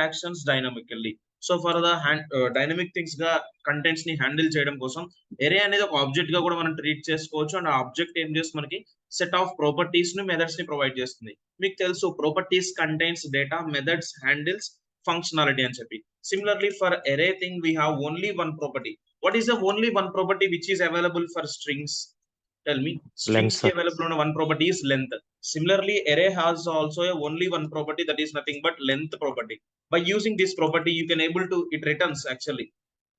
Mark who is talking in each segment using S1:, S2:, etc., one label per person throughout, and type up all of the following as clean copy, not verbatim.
S1: Actions dynamically. So for the dynamic things గా contents ని handle చేయడం కోసం ఎరే అనేది ఒక ఆబ్జెక్ట్ గా కూడా మనం ట్రీట్ చేసుకోవచ్చు. అండ్ ఆ ఆబ్జెక్ట్ ఏం చేస్తుంది, మనకి సెట్ ఆఫ్ ప్రాపర్టీస్ ని మెథడ్స్ ని ప్రొవైడ్ చేస్తుంది. మీకు తెలుసు properties contains data, methods handles functionality అని చెప్పి. Similarly for array thing we have only one property. What is the only one property which is available for strings? Tell me.
S2: Length,
S1: Strings
S2: sir.
S1: available on one property is length. Similarly, array has also only one property, that is nothing but length property. By using this property, you can able to, it returns actually.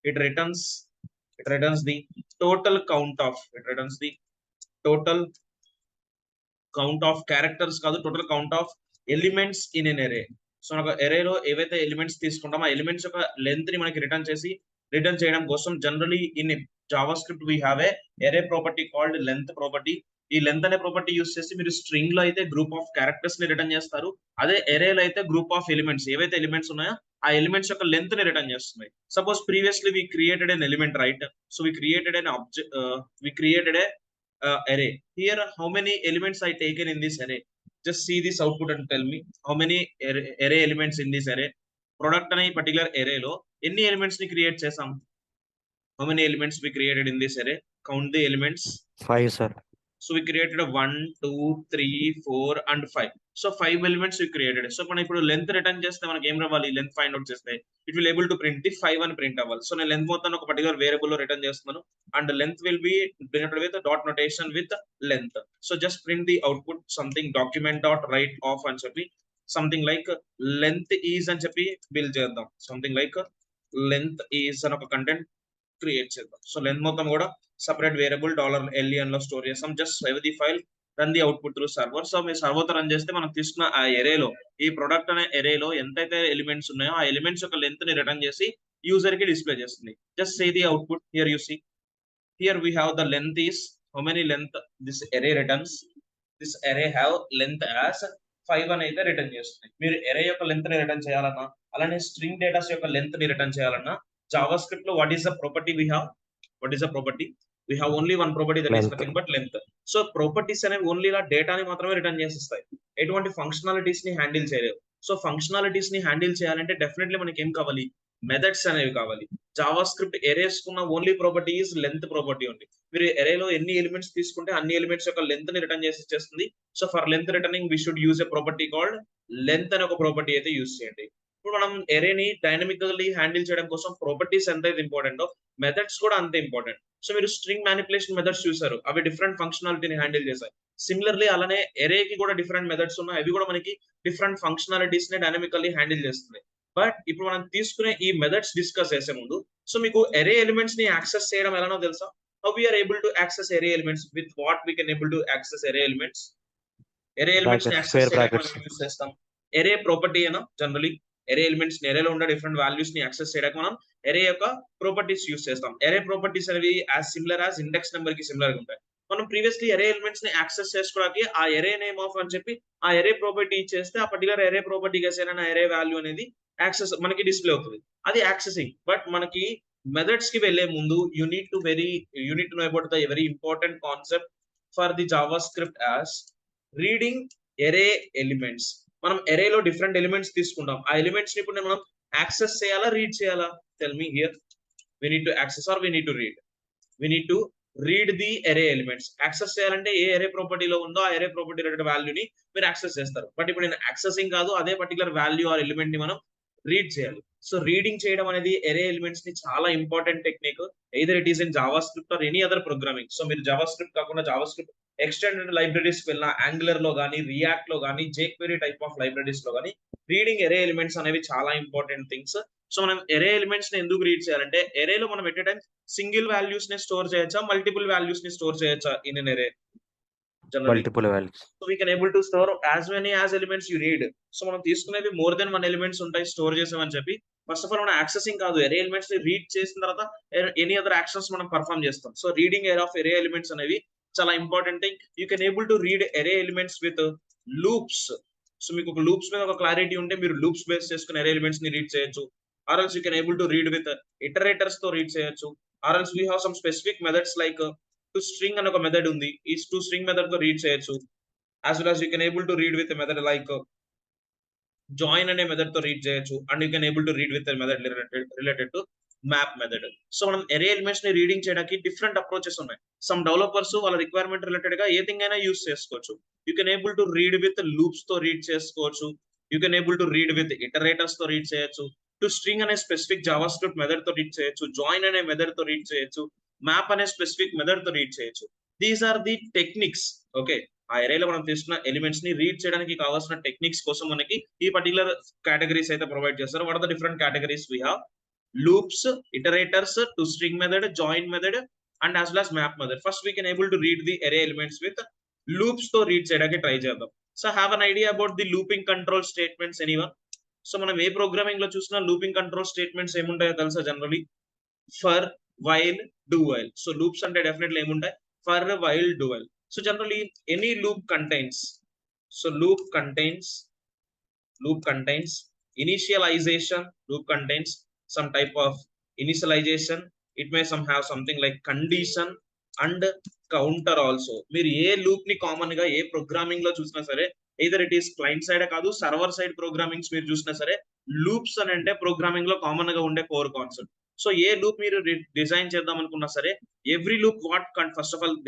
S1: It returns the total count of, it returns the total count of characters కాదు, total count of elements in an array. So మనకు array లో ఏవైతే elements తీసుకుంటామో ఆ elements యొక్క length ని మనకి return చేయడం కోసం generally in JavaScript we have a array property called length property. ఈ లెంత్ అనే ప్రాపర్టీ యూస్ చేసి మీరు స్ట్రింగ్ లో అయితే గ్రూప్ ఆఫ్ క్యారెక్టర్స్ ని రిటర్న్ చేస్తారు. అదే array లో అయితే గ్రూప్ ఆఫ్ ఎలిమెంట్స్, ఏవైతే ఎలిమెంట్స్ ఉన్నాయో ఆ ఎలిమెంట్స్ యొక్క లెంత్ ని రిటర్న్ చేస్తున్నాయి. Suppose previously we created an element, right? So we created an object, we created a array. Here, how many elements I taken in this array? Just see this output and tell me how many array elements in this array. Product అనే particular array లో ఎన్ని elements ని create చేసాం? How many elements we created in this array? Count the elements.
S2: 5, sir.
S1: So we created a 1, 2, 3, 4 and 5. So 5 elements we created. So మనం ఇప్పుడు length return చేస్తే మనకి ఏం రావాలి? లెంత్ ఫైండ్ అవుట్ చేస్తే it will able to print the 5 అని print అవ్వాలి. So నేను లెంత్ మొత్తం ఒక పర్టికులర్ వేరియబుల్ లో రిటర్న్ చేస్తున్నాను and length will be printed with dot notation with length. So just print the output something document dot write of అని చెప్పి something like length is అని చెప్పి బిల్డ్ చేద్దాం. సంథింగ్ లైక్ లెంత్ ఈజ్ అని ఒక content create చేద్దాం. So length మొత్తం కూడా సపరేట్ వేరియబుల్ $len లో స్టోర్ చేస్తాం. Just save the file, run the output through server. So మీరు సర్వర్ తో రన్ చేస్తే మనం తీసుకున్న ఆ ఎరేలో, ఈ ప్రొడక్ట్ అనే ఎరేలో ఎంతైతే ఎలిమెంట్స్ ఉన్నాయో ఆ ఎలిమెంట్స్ యొక్క లెంత్ ని రిటర్న్ చేసి యూజర్ కి డిస్ప్లే చేస్తుంది. Just say the output. Here you see, here we have the length is how many length this array returns. This array have length as 5 అని అయితే రిటర్న్ చేస్తుంది. మీరు ఎరే యొక్క లెంత్ ని రిటర్న్ చేయాలన్నా, అలానే స్ట్రింగ్ డేటాస్ యొక్క లెంత్ ని రిటర్న్ చేయాలన్నా, JavaScript లో what is the property we have? What is the property? We have only one property, that is nothing but length. So properties అనేవి ఓన్లీ ఇలా డేటాని మాత్రమే రిటర్న్ చేసిస్తాయి, ఎటువంటి ఫంక్షనాలిటీస్ ని హ్యాండిల్ చేయలేవు. సో ఫంక్షనాలిటీస్ ని హ్యాండిల్ చేయాలంటే డెఫినెట్లీ మనకి ఏం కావాలి? మెథడ్స్ అనేవి కావాలి. JavaScript ఎరేస్ కున్న only property is length property ఉంది. మీరు ఎరేలో ఎన్ని ఎలిమెంట్స్ తీసుకుంటే అన్ని ఎలిమెంట్స్ యొక్క లెంత్ ని రిటర్న్ చేసి ఇచ్చేస్తుంది. So for length returning we should use a property called length అనే ఒక ప్రాపర్టీ అయితే యూజ్ చేయండి. ఇప్పుడు మనం ఎరేని డైనమికల్లీ హ్యాండిల్ చేయడం కోసం ప్రాపర్టీస్ ఎంత ఇంపార్టెంట్, మెథడ్స్ కూడా అంతే ఇంపార్టెంట్. సో మీరు స్ట్రింగ్ మ్యానిపులేషన్ మెథడ్స్ చూసారు, అవి డిఫరెంట్ ఫంక్షనాలిటీని హ్యాండిల్ చేశాయి. సిమిలర్లీ అలానే ఎరేకి కూడా డిఫరెంట్ మెథడ్స్ ఉన్నాయి, అవి కూడా మనకి డిఫరెంట్ ఫంక్షనాలిటీస్ ని డైనమికల్లీ హ్యాండిల్ చేస్తున్నాయి. బట్ ఇప్పుడు మనం తీసుకునే ఈ మెథడ్స్ డిస్కస్ చేసే ముందు, సో మీకు ఎరే ఎలిమెంట్స్ ని యాక్సెస్ చేయడం ఎలానో తెలుసా? How we are able to access array elements, with what we can able to access array elements? Array elements ని యాక్సెస్ చేయడానికి మనం యూస్ చేస్తాం ఎరే ప్రాపర్టీ అయినా. జనరలీ ఎరే ఎలిమెంట్స్ ని, ఎరేలో ఉండే డిఫరెంట్ వాల్యూస్ ని యాక్సెస్ చేయడానికి మనం ఎరే యొక్క ప్రాపర్టీస్ యూస్ చేస్తాం. ఎరే ప్రాపర్టీస్ అనేవి as similar as index number కి సిమిలర్ గా ఉంటాయి. మనం ప్రీవియస్లీ ఎరే ఎలిమెంట్స్ ని యాక్సెస్ చేసుకోవడానికి ఆ ఎరే నేమ్ ఆఫ్ అని చెప్పి ఆ ఎరే ప్రాపర్టీ ఇచ్చేస్తే ఆ పర్టికులర్ ఎరే ప్రాపర్టీకి అసైన్ ఎరే వాల్యూ అనేది యాక్సెస్ మనకి డిస్ప్లే అవుతుంది. అది యాక్సెసింగ్. బట్ మనకి మెథడ్స్ కి వెళ్లే ముందు you need to know about the very important concept for the JavaScript as reading array elements. మనం ఎరేలో డిఫరెంట్ ఎలిమెంట్స్ తీసుకుంటాం, ఆ ఎలిమెంట్స్ ని ఇప్పుడు మనం యాక్సెస్ చేయాలా, రీడ్ చేయాలా? Tell me here. We need to access or we need to read? We need to read the array elements. Access చేయాలంటే ఏ ఎరే ప్రాపర్టీలో ఉందో ఆ ఎరే ప్రాపర్టీ రిలేటెడ్ వాల్యూని మీరు యాక్సెస్ చేస్తారు. బట్ ఇప్పుడు నేను యాక్సెసింగ్ కాదు, అదే పర్టికులర్ వాల్యూ ఆర్ ఎలిమెంట్ ని మనం రీడ్ చేయాలి. సో రీడింగ్ చేయడం అనేది ఎరే ఎలిమెంట్స్ ని చాలా important technique, either it is in Java script or any other programming. So మీరు జావా స్క్రిప్ట్ కాకుండా జావా స్క్రిప్ట్ ఎక్స్టెండెడ్ లైబ్రరీస్ వెళ్ళిన, యాంగులర్ లో కానీ, రియాక్ట్ లో కానీ, జేక్వెరీ టైప్ ఆఫ్ లైబ్రరీస్ లో కానీ రీడింగ్ ఎరే ఎలిమెంట్స్ అనేవి చాలా ఇంపార్టెంట్ థింగ్స్. సో మనం ఎరే ఎలిమెంట్స్ ని ఎందుకు రీడ్ చేయాలంటే ఎరేలో మనం at a time single values ని స్టోర్ చేయొచ్చా, మల్టిపుల్ వాల్యూస్ ని స్టోర్ చేయొచ్చా in an array?
S2: Multiple values.
S1: So we can able to store as many as elements you read. So మనం తీసుకునేవి మోర్ దెన్ 1 ఎలిమెంట్స్ ఉంటాయి స్టోర్ చేసామని చెప్పి. First of all మనం యాక్సెసింగ్ కాదు, ఎరే ఎలిమెంట్స్ ని రీడ్ చేసిన తర్వాత ఎనీ అదర్ యాక్షన్స్ మనం పర్ఫామ్ చేస్తాం. So reading of array elements అనేవి చాలా important thing. You can able to read array elements with loops. So మీకు ఒక లూప్స్ మీద ఒక క్లారిటీ ఉంటే మీరు లూప్స్ బేస్ చేసుకుని ఎరే ఎలిమెంట్స్ ని రీడ్ చేయొచ్చు. Or else you can able to read with iterators తో రీడ్ చేయొచ్చు. Or else we have some specific methods like to string అని ఒక మెథడ్ ఉంది, ఈ టు స్ట్రింగ్ మెథడ్ తో రీడ్ చేయొచ్చు. As well as you can able to read with a method like join అనే method తో రీడ్ చేయొచ్చు and you can able to read with method related to map method. So మనం ఎరే elements ని reading చేయడానికి different approaches ఉన్నాయి. Some developers వాళ్ళ requirement related గా ఏదింగ్ అయినా యూస్ చేసుకోవచ్చు. You can able to read with loops తో రీడ్ చేసుకోవచ్చు. You can able to read with iterators తో రీడ్ చేయొచ్చు. టు స్ట్రింగ్ అనే స్పెసిఫిక్ జావా స్క్రిప్ట్ మెథడ్ తో రీడ్ చేయొచ్చు. జాయిన్ అనే మెథడ్ తో రీడ్ చేయొచ్చు. మ్యాప్ అనే స్పెసిఫిక్ మెథడ్ తో రీడ్ చేయొచ్చు. These are the techniques. Okay, ఆ ఎరేలో మనం తీసుకున్న ఎలిమెంట్స్ ని రీడ్ చేయడానికి కావాల్సిన టెక్నిక్స్ కోసం మనకి ఈ పర్టికులర్ కేటగిరీస్ అయితే ప్రొవైడ్ చేస్తారు. What are the different categories we have? Loops, iterators, to string method, join method and as well as map method. First we can able to read the array elements with loops తో read చేయడానికి try చేద్దాం. So have an idea about the looping control statements anyone? So మనం ఏ programming లో చూసినా looping control statements ఏముంటాయో తెలుసా? Generally for, while, do while. So loops అంటే definitely ఏముంటాయి? For, while, do while. So generally any loop contains initialization. Loop contains some type of initialization. It may some have something like condition and counter also. మీరు ఏ loop ని common గా ఏ programming లో చూసినా సరే, either it is client side కాదు server side programmings మీరు చూసినా సరే, లూప్స్ అని అంటే ప్రోగ్రామింగ్ లో కామన్ గా ఉండే కోర్ కాన్సెప్ట్. సో ఏ లూప్ మీరు డిజైన్ చేద్దాం అనుకున్నా సరే, every loop first of all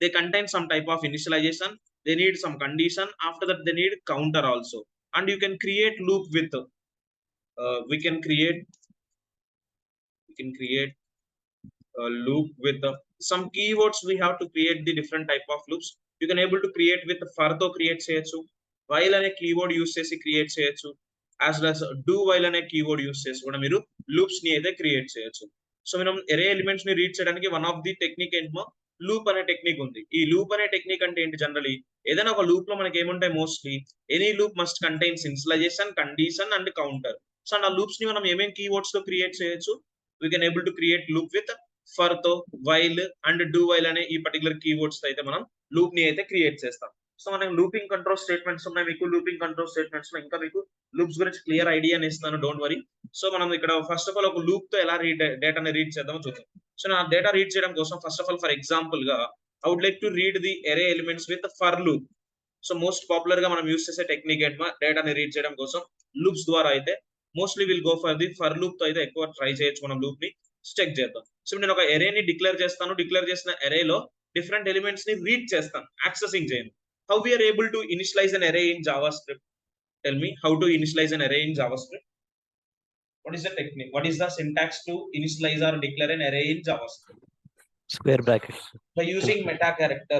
S1: they contain some type of initialization, they need some condition, after that they need counter also. And you can create loop with we can create loop with some keywords. We have to create the different type of loops. You can able to create with for to create cheyochu, while ane keyword use chesi create cheyochu, as well as do while ane keyword use chesi kuda meeru loops ni aithe create cheyochu. So మనం array elements ని read చేయడానికి one of the technique ఏంటో loop అనే technique ఉంది. ఈ loop అనే technique అంటే ఏంటి? జనరలీ ఏదైనా ఒక లూప్ లో మనకి ఏముంటాయి? Mostly any loop must contains initialisation, condition and counter. So ఆ లూప్స్ ని మనం ఏమేం కీవర్డ్స్ తో క్రియేట్ చేయొచ్చు? We can able to create loop with for తో, వైల్ అండ్ డూ వైల్ అనే ఈ పర్టికులర్ కీవర్డ్స్ తో అయితే మనం లూప్ ని అయితే క్రియేట్ చేస్తాం. సో మనం లూపింగ్ కంట్రోల్ స్టేట్మెంట్స్ ఉన్నాయి. మీకు లూపింగ్ కంట్రోల్ స్టేట్మెంట్స్ లో ఇంకా మీకు లూప్స్ గురించి క్లియర్ ఐడియా ఇస్తాను, డోంట్ వరీ. సో మనం ఇక్కడ ఫస్ట్ ఆఫ్ ఆల్ ఒక లూప్ తో ఎలా డేటాని రీడ్ చేద్దామో చూద్దాం. సో నా డేటా రీడ్ చేయడం కోసం first of all for example గా I would like to read the array elements with the for loop. So most popular గా మనం యూస్ చేసే టెక్నిక్ ఏంటో డేటాని రీడ్ చేయడం కోసం లూప్స్ ద్వారా అయితే mostly will go for the for loop తో అయితే ఎక్కువ ట్రై చేయొచ్చు. మనం లూప్ ని చెక్ చేద్దాం. సో నేను ఒక array ని డిక్లేర్ చేస్తాను. డిక్లేర్ చేసిన array లో డిఫరెంట్ ఎలిమెంట్స్ ని రీడ్ చేస్తాను, యాక్సెసింగ్ చేయను. How we are able to initialize an array in JavaScript? Tell me how to initialize an array in JavaScript. What is the technique? What is the syntax to initialize or declare an array in JavaScript?
S2: Square brackets.
S1: By using meta character.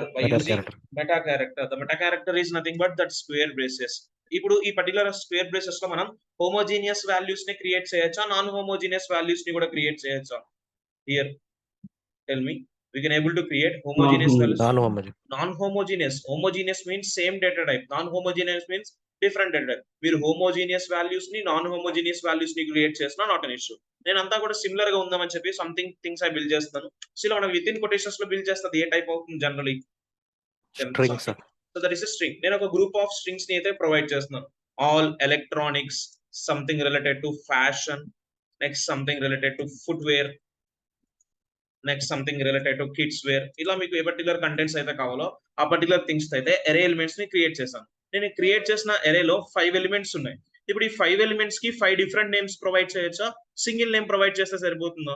S1: The meta character is nothing but that square braces. ఇప్పుడు ఈ particular square braces లో మనం homogeneous values ని create చేయొచ్చా, non homogeneous values ని కూడా create చేయొచ్చా? Here tell me. We can able to create homogeneous values. Non-homogeneous. Homogeneous means same data type. Non-homogeneous means different data type. మీరు homogeneous values ని non homogeneous values ని create చేసినా not an issue. నేను అంతా కూడా similar గా ఉందామని చెప్పి సంథింగ్ థింగ్స్ ఐ బిల్డ్ చేస్తాను. సో మనం విత్ ఇన్ కొటేషన్స్ లో బిల్డ్ చేస్తుంది ఏ టైప్ అవుతుంది? Generally
S2: Strings.
S1: So that is a string. నేను ఒక గ్రూప్ ఆఫ్ స్ట్రింగ్స్ ని అయితే ప్రొవైడ్ చేస్తున్నాను. All electronics, something related to fashion, next something related to footwear, next something related to kids wear. ఇలా మీకు ఏ పర్టికులర్ కంటెంట్స్ అయితే కావాలో ఆ పర్టికులర్ థింగ్స్ అయితే ఎరే ఎలిమెంట్స్ ని క్రియేట్ చేశాను. నేను క్రియేట్ చేసిన ఎరేలో 5 ఎలిమెంట్స్ ఉన్నాయి. ఇప్పుడు ఈ 5 ఎలిమెంట్స్ కి 5 డిఫరెంట్ నేమ్స్ ప్రొవైడ్ చేయొచ్చా? సింగిల్ నేమ్ ప్రొవైడ్ చేస్తే సరిపోతుందా?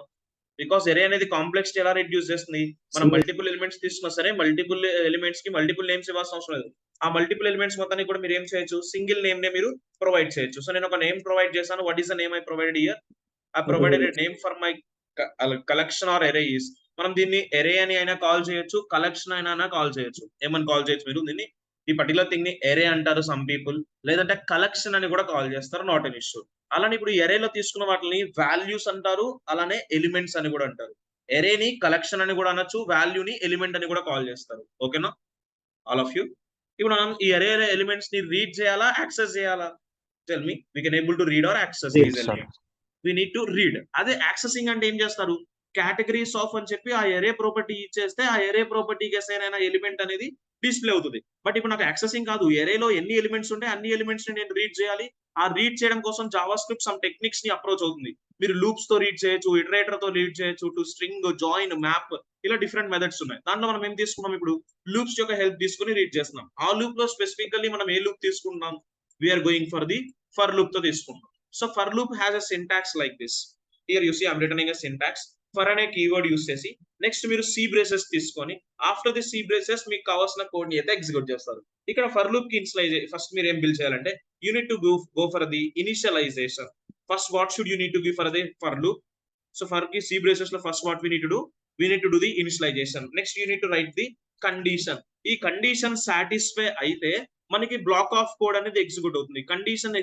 S1: బికాస్ ఎరే అనేది కాంప్లెక్సిటీ ఎలా రిడ్యూస్ చేస్తుంది? మనం మల్టిపుల్ ఎలిమెంట్స్ తీసుకున్నా సరే మల్టిపుల్ ఎలిమెంట్స్ కి మల్టిపుల్ నేమ్స్ ఇవ్వాల్సిన అవసరం లేదు. ఆ మల్టిపుల్ ఎలిమెంట్స్ మొత్తాన్ని కూడా మీరు ఏం చేయొచ్చు? సింగిల్ నేమ్ నే మీరు ప్రొవైడ్ చేయొచ్చు. సో నేను ఒక నేమ్ ప్రొవైడ్ చేశాను. What is the name I provided here? I provided a name for my collection or array is. మనం దీన్ని ఎరే అని అయినా కాల్ చేయొచ్చు, కలెక్షన్ అయినా కాల్ చేయొచ్చు. ఏమని కాల్ చేయొచ్చు మీరు దీన్ని? ఈ పర్టికులర్ థింగ్ ని ఎరే అంటారు సమ్ పీపుల్, లేదంటే కలెక్షన్ అని కూడా కాల్ చేస్తారు, నాట్ ఎన్ ఇష్యూ. అలానే ఇప్పుడు ఎరేలో తీసుకున్న వాటిని వాల్యూస్ అంటారు, అలానే ఎలిమెంట్స్ అని కూడా అంటారు. ఎరేని కలెక్షన్ అని కూడా అనొచ్చు, వాల్యూని ఎలిమెంట్ అని కూడా కాల్ చేస్తారు. ఓకేనా ఆల్ ఆఫ్ యూ? ఇప్పుడు మనం ఈ ఎరే ఎలిమెంట్స్ ని రీడ్ చేయాలా, యాక్సెస్ చేయాలా? Tell me. We can able to read or access these elements. We need to read. అదే యాక్సెసింగ్ అంటే ఏం చేస్తారు? కేటగిరీస్ ఆఫ్ అని చెప్పి ఆ ఎరే ప్రాపర్టీ ఇచ్చేస్తే ఆ ఎరే ప్రాపర్టీకి అసైన్ అయిన ఎలిమెంట్ అనేది డిస్ప్లే అవుతుంది. బట్ ఇప్పుడు నాకు యాక్సెసింగ్ కాదు, ఎరేలో ఎన్ని ఎలిమెంట్స్ ఉంటాయి అన్ని ఎలిమెంట్స్ ని నేను రీడ్ చేయాలి. ఆ రీడ్ చేయడం కోసం జావా స్క్రిప్ట్ సమ్ టెక్నిక్స్ ని అప్రోచ్ అవుతుంది. మీరు లూప్స్ తో రీడ్ చేయొచ్చు, ఇటరేటర్ తో రీడ్ చేయొచ్చు, టు స్ట్రింగ్, జాయిన్, మ్యాప్, ఇలా డిఫరెంట్ మెథడ్స్ ఉన్నాయి. దాంట్లో మనం ఏం తీసుకున్నాం? ఇప్పుడు లూప్స్ యొక్క హెల్ప్ తీసుకుని రీడ్ చేస్తున్నాం. ఆ లూప్ లో స్పెసిఫికల్లీ మనం ఏ లూప్ తీసుకుంటున్నాం? We're going for the for loop తో తీసుకుంటాం. So for loop has a syntax like this. Here you see I'm returning a syntax. For అనే కీవర్డ్ యూస్ చేసి నెక్స్ట్ మీరు సి బ్రేసెస్ తీసుకొని ఆఫ్టర్ ది సి బ్రేసెస్ మీకు కావాల్సిన code ని అయితే ఎగ్జిక్యూట్ చేస్తారు. ఇక్కడ ఫర్ లూప్ కి ఇనిషియలైజ్ ఫస్ట్ మీరు ఏం బిల్డ్ చేయాలంటే you need to go for the initialisation. First what should you need to give for the for loop? So for కి సి బ్రేసెస్ లో first what we need to do the initialisation. Next you need to write the condition. ఈ condition satisfy అయితే మనకి block of code అనేది execute అవుతుంది. Condition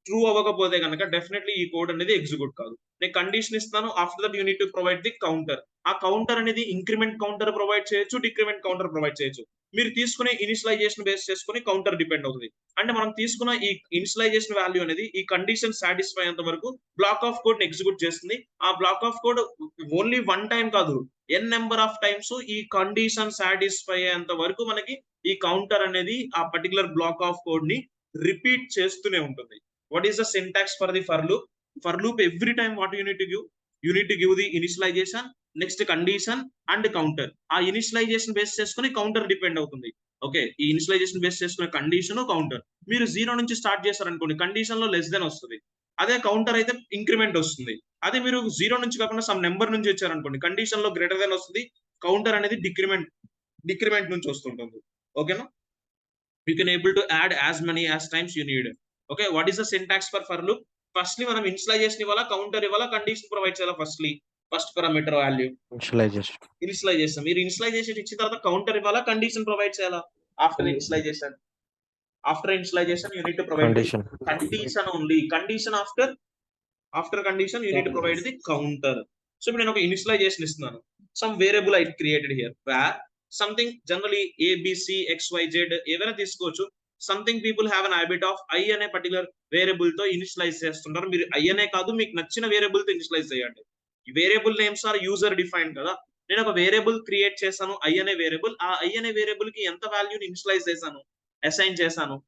S1: true అవ్వకపోతే కనుక definitely ఈ కోడ్ అనేది ఎగ్జిక్యూట్ కాదు. నేను కండిషన్ ఇస్తాను, after that you need to provide the counter. ఆ కౌంటర్ అనేది ఇంక్రిమెంట్ కౌంటర్ ప్రొవైడ్ చేయొచ్చు, డిక్రిమెంట్ కౌంటర్ ప్రొవైడ్ చేయొచ్చు. మీరు తీసుకునే ఇనిషియలైజేషన్ బేస్ చేసుకుని కౌంటర్ డిపెండ్ అవుతుంది. అంటే మనం తీసుకున్న ఈ ఇనిషియలైజేషన్ వాల్యూ అనేది ఈ కండిషన్ సాటిస్ఫై అయ్యేంత వరకు బ్లాక్ ఆఫ్ కోడ్ ని ఎగ్జిక్యూట్ చేస్తుంది. ఆ black of code only one time కాదు, ఎన్ నెంబర్ ఆఫ్ టైమ్స్ ఈ కండిషన్ సాటిస్ఫై అయ్యేంత వరకు మనకి ఈ కౌంటర్ అనేది ఆ పర్టికులర్ బ్లాక్ ఆఫ్ కోడ్ ని రిపీట్ చేస్తూనే ఉంటుంది. What is the syntax for the for loop? For loop, every time what you need to give? You need to give the initialization, next condition and counter. ఆ initialisation base చేసుకుని counter depend అవుతుంది. Okay, ఈ initialisation base చేసుకునే condition counter. మీరు 0 నుంచి start చేస్తారనుకోండి, condition లో less than వస్తుంది. అదే కౌంటర్ అయితే ఇంక్రిమెంట్ వస్తుంది. అదే మీరు 0 నుంచి కాకుండా సమ్ నెంబర్ నుంచి వచ్చారనుకోండి, కండిషన్ లో గ్రేటర్ దెన్ వస్తుంది, కౌంటర్ అనేది డిక్రిమెంట్ నుంచి వస్తుంటుంది. ఓకేనా? You can able to add as many as times you need. Okay, what is the syntax for loop? Firstly మనం ఇనిషియలైజేషన్ ఇవ్వాలా, కౌంటర్ ఇవ్వాలా, కండిషన్ ప్రొవైడ్ చేయాలా. First parameter value initialisation. మీరు ఇనిషియలైజేషన్ ఇచ్చిన తర్వాత కౌంటర్ ఇవ్వాలా, కండిషన్ ప్రొవైడ్ చేయాలా. After initialisation you need to provide condition only. Condition after condition you need to provide the counter. So ఇప్పుడు నేను ఒక ఇనిషియలైజేషన్ ఇస్తున్నాను. Some variable I created here where something generally a b c x y z ఏదైనా తీసుకోవచ్చు. Something people have an habit of I అనే particular variable తో initialise చేస్తుంటారు. మీరు ఐ అనే కాదు, మీకు నచ్చిన వేరియబుల్ తో ఇనిషియలైజ్ చేయండి. ఈ variable names are user defined కదా. నేను ఒక వేరియబుల్ క్రియేట్ చేశాను, ఐ అనే వేరియబుల్. ఆ ఐ అనే వేరియబుల్ కి ఎంత వాల్యూని ఇనిషియలైజ్ చేశాను, అసైన్ చేశాను.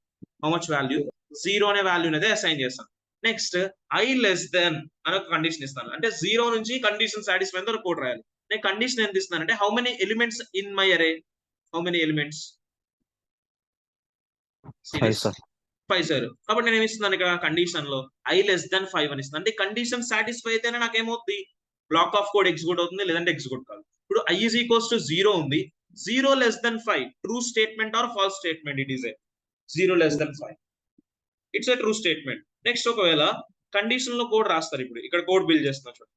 S1: How much value? 0 అనే వాల్యూని అయితే అసైన్ చేశాను. నెక్స్ట్ ఐ లెస్ దెన్ అని ఒక కండిషన్ ఇస్తాను. అంటే 0 నుంచి కండిషన్ సాటిస్ఫై అయ్యేంత వరకు కోడ్ రాయాలి. నేను కండిషన్ ఎంత ఇస్తున్నాను అంటే how many elements in my array. How many elements? 5 sir. కాబట్టి నేను ఏమిస్తున్నాను ఇక్కడ కండిషన్ లో ఐ లెస్ దెన్ 5 అని ఇస్తున్నాను. అంటే కండిషన్ సాటిస్ఫై అయితేనే నాకు ఏమవుతుంది, బ్లాక్ ఆఫ్ కోడ్ ఎగ్జిక్యూట్ అవుతుంది, లేదంటే ఎగ్జిక్యూట్ కాదు. ఇప్పుడు ఐ ఈజ్ ఈక్వల్స్ టు 0 ఉంది, 0 less than 5 true statement or false statement? It is a 0 less than 5, it's a true statement. Next ఒకవేళ కండిషన్ లో కోడ్ రాస్తారు. ఇప్పుడు ఇక్కడ కోడ్ బిల్డ్ చేస్తున్నా చూడండి.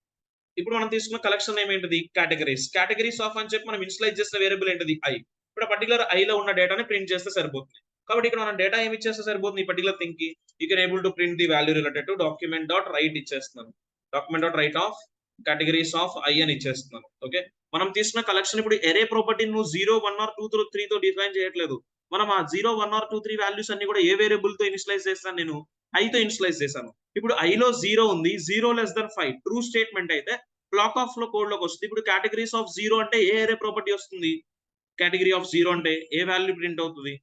S1: ఇప్పుడు మనం తీసుకున్న కలెక్షన్ ఏమేంటిది, కేటగిరీస్ ఆఫ్ అని చెప్పి మనం ఇనిషియలైజ్ చేసిన వేరియబుల్ ఏంటిది, ఐ. ఇప్పుడు పర్టికులర్ ఐ లో ఉన్న డేటాని ప్రింట్ చేస్తే సరిపోతుంది. కాబట్టి ఇక్కడ మనం డేటా ఏమి ఇచ్చేస్తే సరిపోతుంది ఈ పర్టికులర్ థింగ్ కి. You can able to print the value related to document dot write ఇచ్చేస్తున్నాను. Document dot write of categories of I అని ఇచ్చేస్తున్నాను. ఓకే, మనం తీసుకున్న కలెక్షన్ ఇప్పుడు ఎరే ప్రాపర్టీ నువ్వు 0, 1 or 2, 3 తో డిఫైన్ చేయట్లేదు. మనం ఆ 0, 1 or 2, 3 వాల్యూస్ అన్ని కూడా ఏ వేరియబుల్ తో ఇనిషియలైజ్ చేస్తాను, నేను ఐ తో ఇనిషియలైజ్ చేశాను. ఇప్పుడు ఐ లో 0 ఉంది, 0 లెస్ దెన్ 5 ట్రూ స్టేట్మెంట్ అయితే బ్లాక్ ఆఫ్ లో కోడ్ లోకి వస్తుంది. ఇప్పుడు కేటగిరీస్ ఆఫ్ 0 అంటే ఏ ఎరే ప్రాపర్టీ వస్తుంది, కేటగిరీ ఆఫ్ 0 అంటే ఏ వాల్యూ ప్రింట్ అవుతుంది,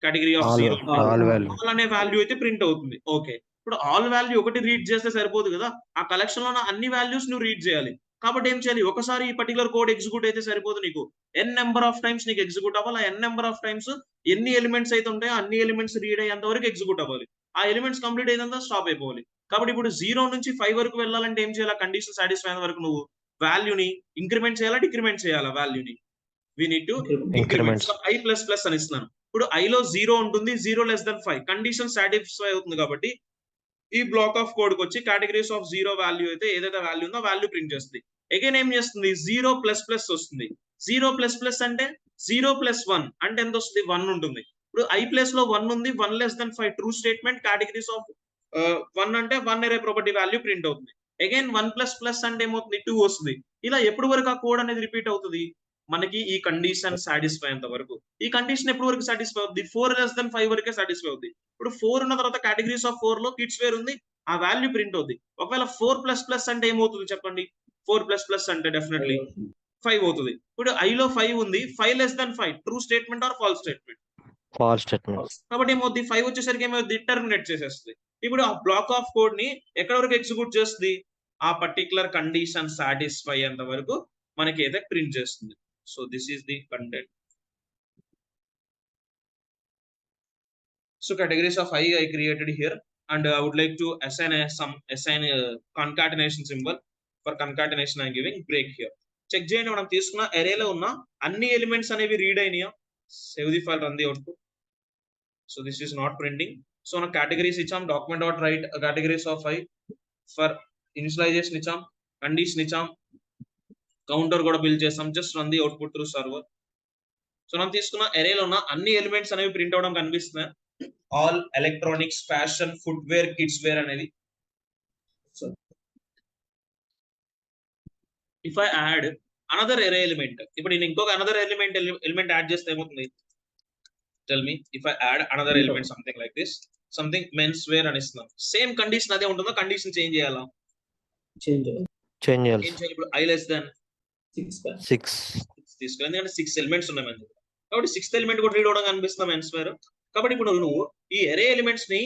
S1: కేటగిరీ ఆఫ్ 0 ఆల్ అనే వాల్యూ అయితే ప్రింట్ అవుతుంది. ఓకే, ఇప్పుడు ఆల్ వాల్యూ ఒకటి రీడ్ చేస్తే సరిపోదు కదా, ఆ కలెక్షన్ లో ఉన్న అన్ని వాల్యూస్ నువ్వు రీడ్ చేయాలి. కాబట్టి ఏం చేయాలి, ఒకసారి ఈ పర్టికులర్ కోడ్ ఎగ్జిక్యూట్ అయితే సరిపోదు, నీకు ఎన్ నెంబర్ ఆఫ్ టైమ్స్ నీకు ఎగ్జిక్యూట్ అవ్వాలి. ఎన్ నెంబర్ ఆఫ్ టైమ్స్ ఎన్ని ఎలిమెంట్స్ అయితే ఉంటాయో అన్ని ఎలిమెంట్స్ రీడ్ అయ్యేంత వరకు ఎగ్జిక్యూట్ అవ్వాలి. ఆ ఎలిమెంట్స్ కంప్లీట్ అయ్యేంత స్టాప్ అయిపోవాలి. కాబట్టి ఇప్పుడు 0 నుంచి 5 వరకు వెళ్ళాలంటే ఏం చేయాలి, కండిషన్ సాటిస్ఫై అయిన వరకు నువ్వు వాల్యూని ఇంక్రిమెంట్ చేయాలా, డిక్రిమెంట్ చేయాలా? వాల్యూని we need to increment. So i plus plus అని ఇస్తున్నాను. ఇప్పుడు i లో 0 ఉంటుంది, 0 లెస్ దెన్ 5 కండిషన్ సాటిస్ఫై అవుతుంది. కాబట్టి ఈ బ్లాక్ ఆఫ్ కోడ్ కి వచ్చి కేటగిరీస్ ఆఫ్ 0 వాల్యూ అయితే ఏదైతే వాల్యూ ఉందో వాల్యూ ప్రింట్ చేస్తుంది. అగైన్ ఏం చేస్తుంది, 0 ప్లస్ ప్లస్ వస్తుంది. 0 ప్లస్ ప్లస్ అంటే 0 ప్లస్ 1 అంటే ఎంత వస్తుంది, 1 ఉంటుంది. ఇప్పుడు i ప్లస్ లో 1 ఉంది, 1 less than 5 true statement. Categories of 1 అంటే 1 ఎరే ప్రాపర్టీ వాల్యూ ప్రింట్ అవుతుంది. అగైన్ 1 ప్లస్ ప్లస్ అంటే ఏమవుతుంది, 2 వస్తుంది. ఇలా ఎప్పుడు వరకు ఆ కోడ్ అనేది రిపీట్ అవుతుంది, మనకి ఈ కండిషన్ సాటిస్ఫై అయ్యేంత వరకు. ఈ కండిషన్ ఎప్పుడు వరకు సాటిస్ఫై అవుతుంది, 4 లెస్ దెన్ 5 వరకే సాటిస్ఫై అవుతుంది. ఇప్పుడు 4 ఉన్న తర్వాత కేటగిరీస్ ఆఫ్ 4 లో కిడ్స్ వేర్ ఉంది, ఆ వాల్యూ ప్రింట్ అవుతుంది. ఒకవేళ 4 ప్లస్ ప్లస్ అంటే ఏమవుతుంది చెప్పండి, 4 ప్లస్ ప్లస్ అంటే డెఫినెట్లీ 5 అవుతుంది. ఇప్పుడు ఐ లో 5 ఉంది, 5 less than 5 true statement or false statement? కాబట్టి ఏమవుతుంది, 5 వచ్చేసరికి ఏమవుతుంది, టర్మినేట్ చేసేస్తుంది. ఇప్పుడు ఆ బ్లాక్ ఆఫ్ కోడ్ ని ఎక్కడ వరకు ఎగ్జిక్యూట్ చేస్తుంది, ఆ పర్టికులర్ కండిషన్ సాటిస్ఫై అయ్యేంత వరకు మనకి అయితే ప్రింట్ చేస్తుంది. So this is the content. So categories of I created here, and I would like to assign concatenation symbol. For concatenation I'm giving break here. Check చేయండి మనం తీసుకున్న array లో ఉన్న అన్ని ఎలిమెంట్స్ అనేవి రీడ్ అయినాయా. Save the file, run the output. So this is not printing. So on categories ఇచ్చాం, document.write categories of I. For initialization ఇచ్చాం, condition ఇచ్చాం, counter కూడా బిల్డ్ చేసాం. Just run the output through server. So మనం తీసుకున్న array లో ఉన్న అన్ని ఎలిమెంట్స్ అనేవి ప్రింట్ అవడం కనిపిస్తున్నాయి. All electronics, fashion, footwear, kids wear అనేది. So if I add another array element, ఇప్పుడు నేను ఇంకొక అనదర్ ఎలిమెంట్ యాడ్ చేస్తే ఏమవుతుంది? Tell me. If I add another element something like this, something men's wear అని ఇస్తున్నాం. సేమ్ కండిషన్ అదే ఉంటుందో, కండిషన్ చేంజ్ చేయాలా?
S2: చేంజ్ చేయాలి.
S1: ఇప్పుడు i less than
S2: 6
S1: తీసుకోవాలి, ఎందుకంటే 6 ఎలిమెంట్స్ ఉన్నాయి మనకి. కాబట్టి 6th ఎలిమెంట్ కూడా రీడ్ అవడం కనిపిస్తుంది మెన్స్ వేర్. కాబట్టి ఇప్పుడు నువ్వు ఈ అరే ఎలిమెంట్స్ ని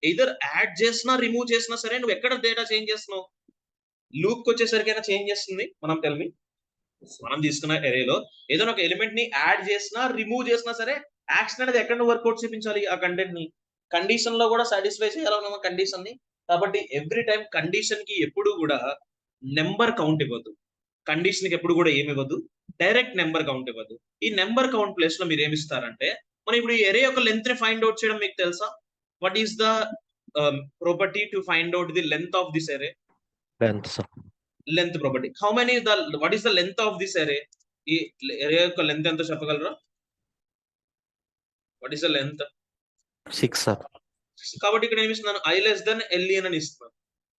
S1: ఎయిదర్ యాడ్ చేసినా రిమూవ్ చేసినా సరే, నువ్వు ఎక్కడ డేటా చేంజ్ చేస్తున్నావు? లూప్ కి వచ్చేసరికైనా చేంజ్ చేస్తుంది. మనం తీసుకున్న అరేలో ఏదైనా ఒక ఎలిమెంట్ ని యాడ్ చేసినా రిమూవ్ చేసినా సరే, యాక్షన్ అనేది ఎక్కడ వర్కౌట్ చేయించాలి? ఆ కంటెంట్ ని కండిషన్ లో కూడా సాటిస్ఫై చేయాలన్న కండిషన్ ని. కాబట్టి ఎవ్రీ టైం కండిషన్ కి ఎప్పుడు కూడా నెంబర్ కౌంట్ ఇవ్వద్దు. కండిషన్ కి ఎప్పుడు కూడా ఏమి ఇవ్వద్దు, డైరెక్ట్ నెంబర్ కౌంట్ ఇవ్వద్దు. ఈ నెంబర్ కౌంట్ ప్లేస్ లో మీరు ఏమి ఇస్తారంటే, మనం ఇప్పుడు ఈ అరే యొక్క లెంత్ ని ఫైండ్ అవుట్ చేయడం మీకు తెలుసా? What is the property to find out the length of this array? Length property. How many what is the length of this array? ఈ అరే యొక్క లెంత్ ఎంతో చెప్పగలరా? What is the length?
S2: 6 sir.
S1: కాబట్టి ఇక్కడ ఏమి ఇస్తున్నాను? i less than ln అని ఇస్తున్నాను.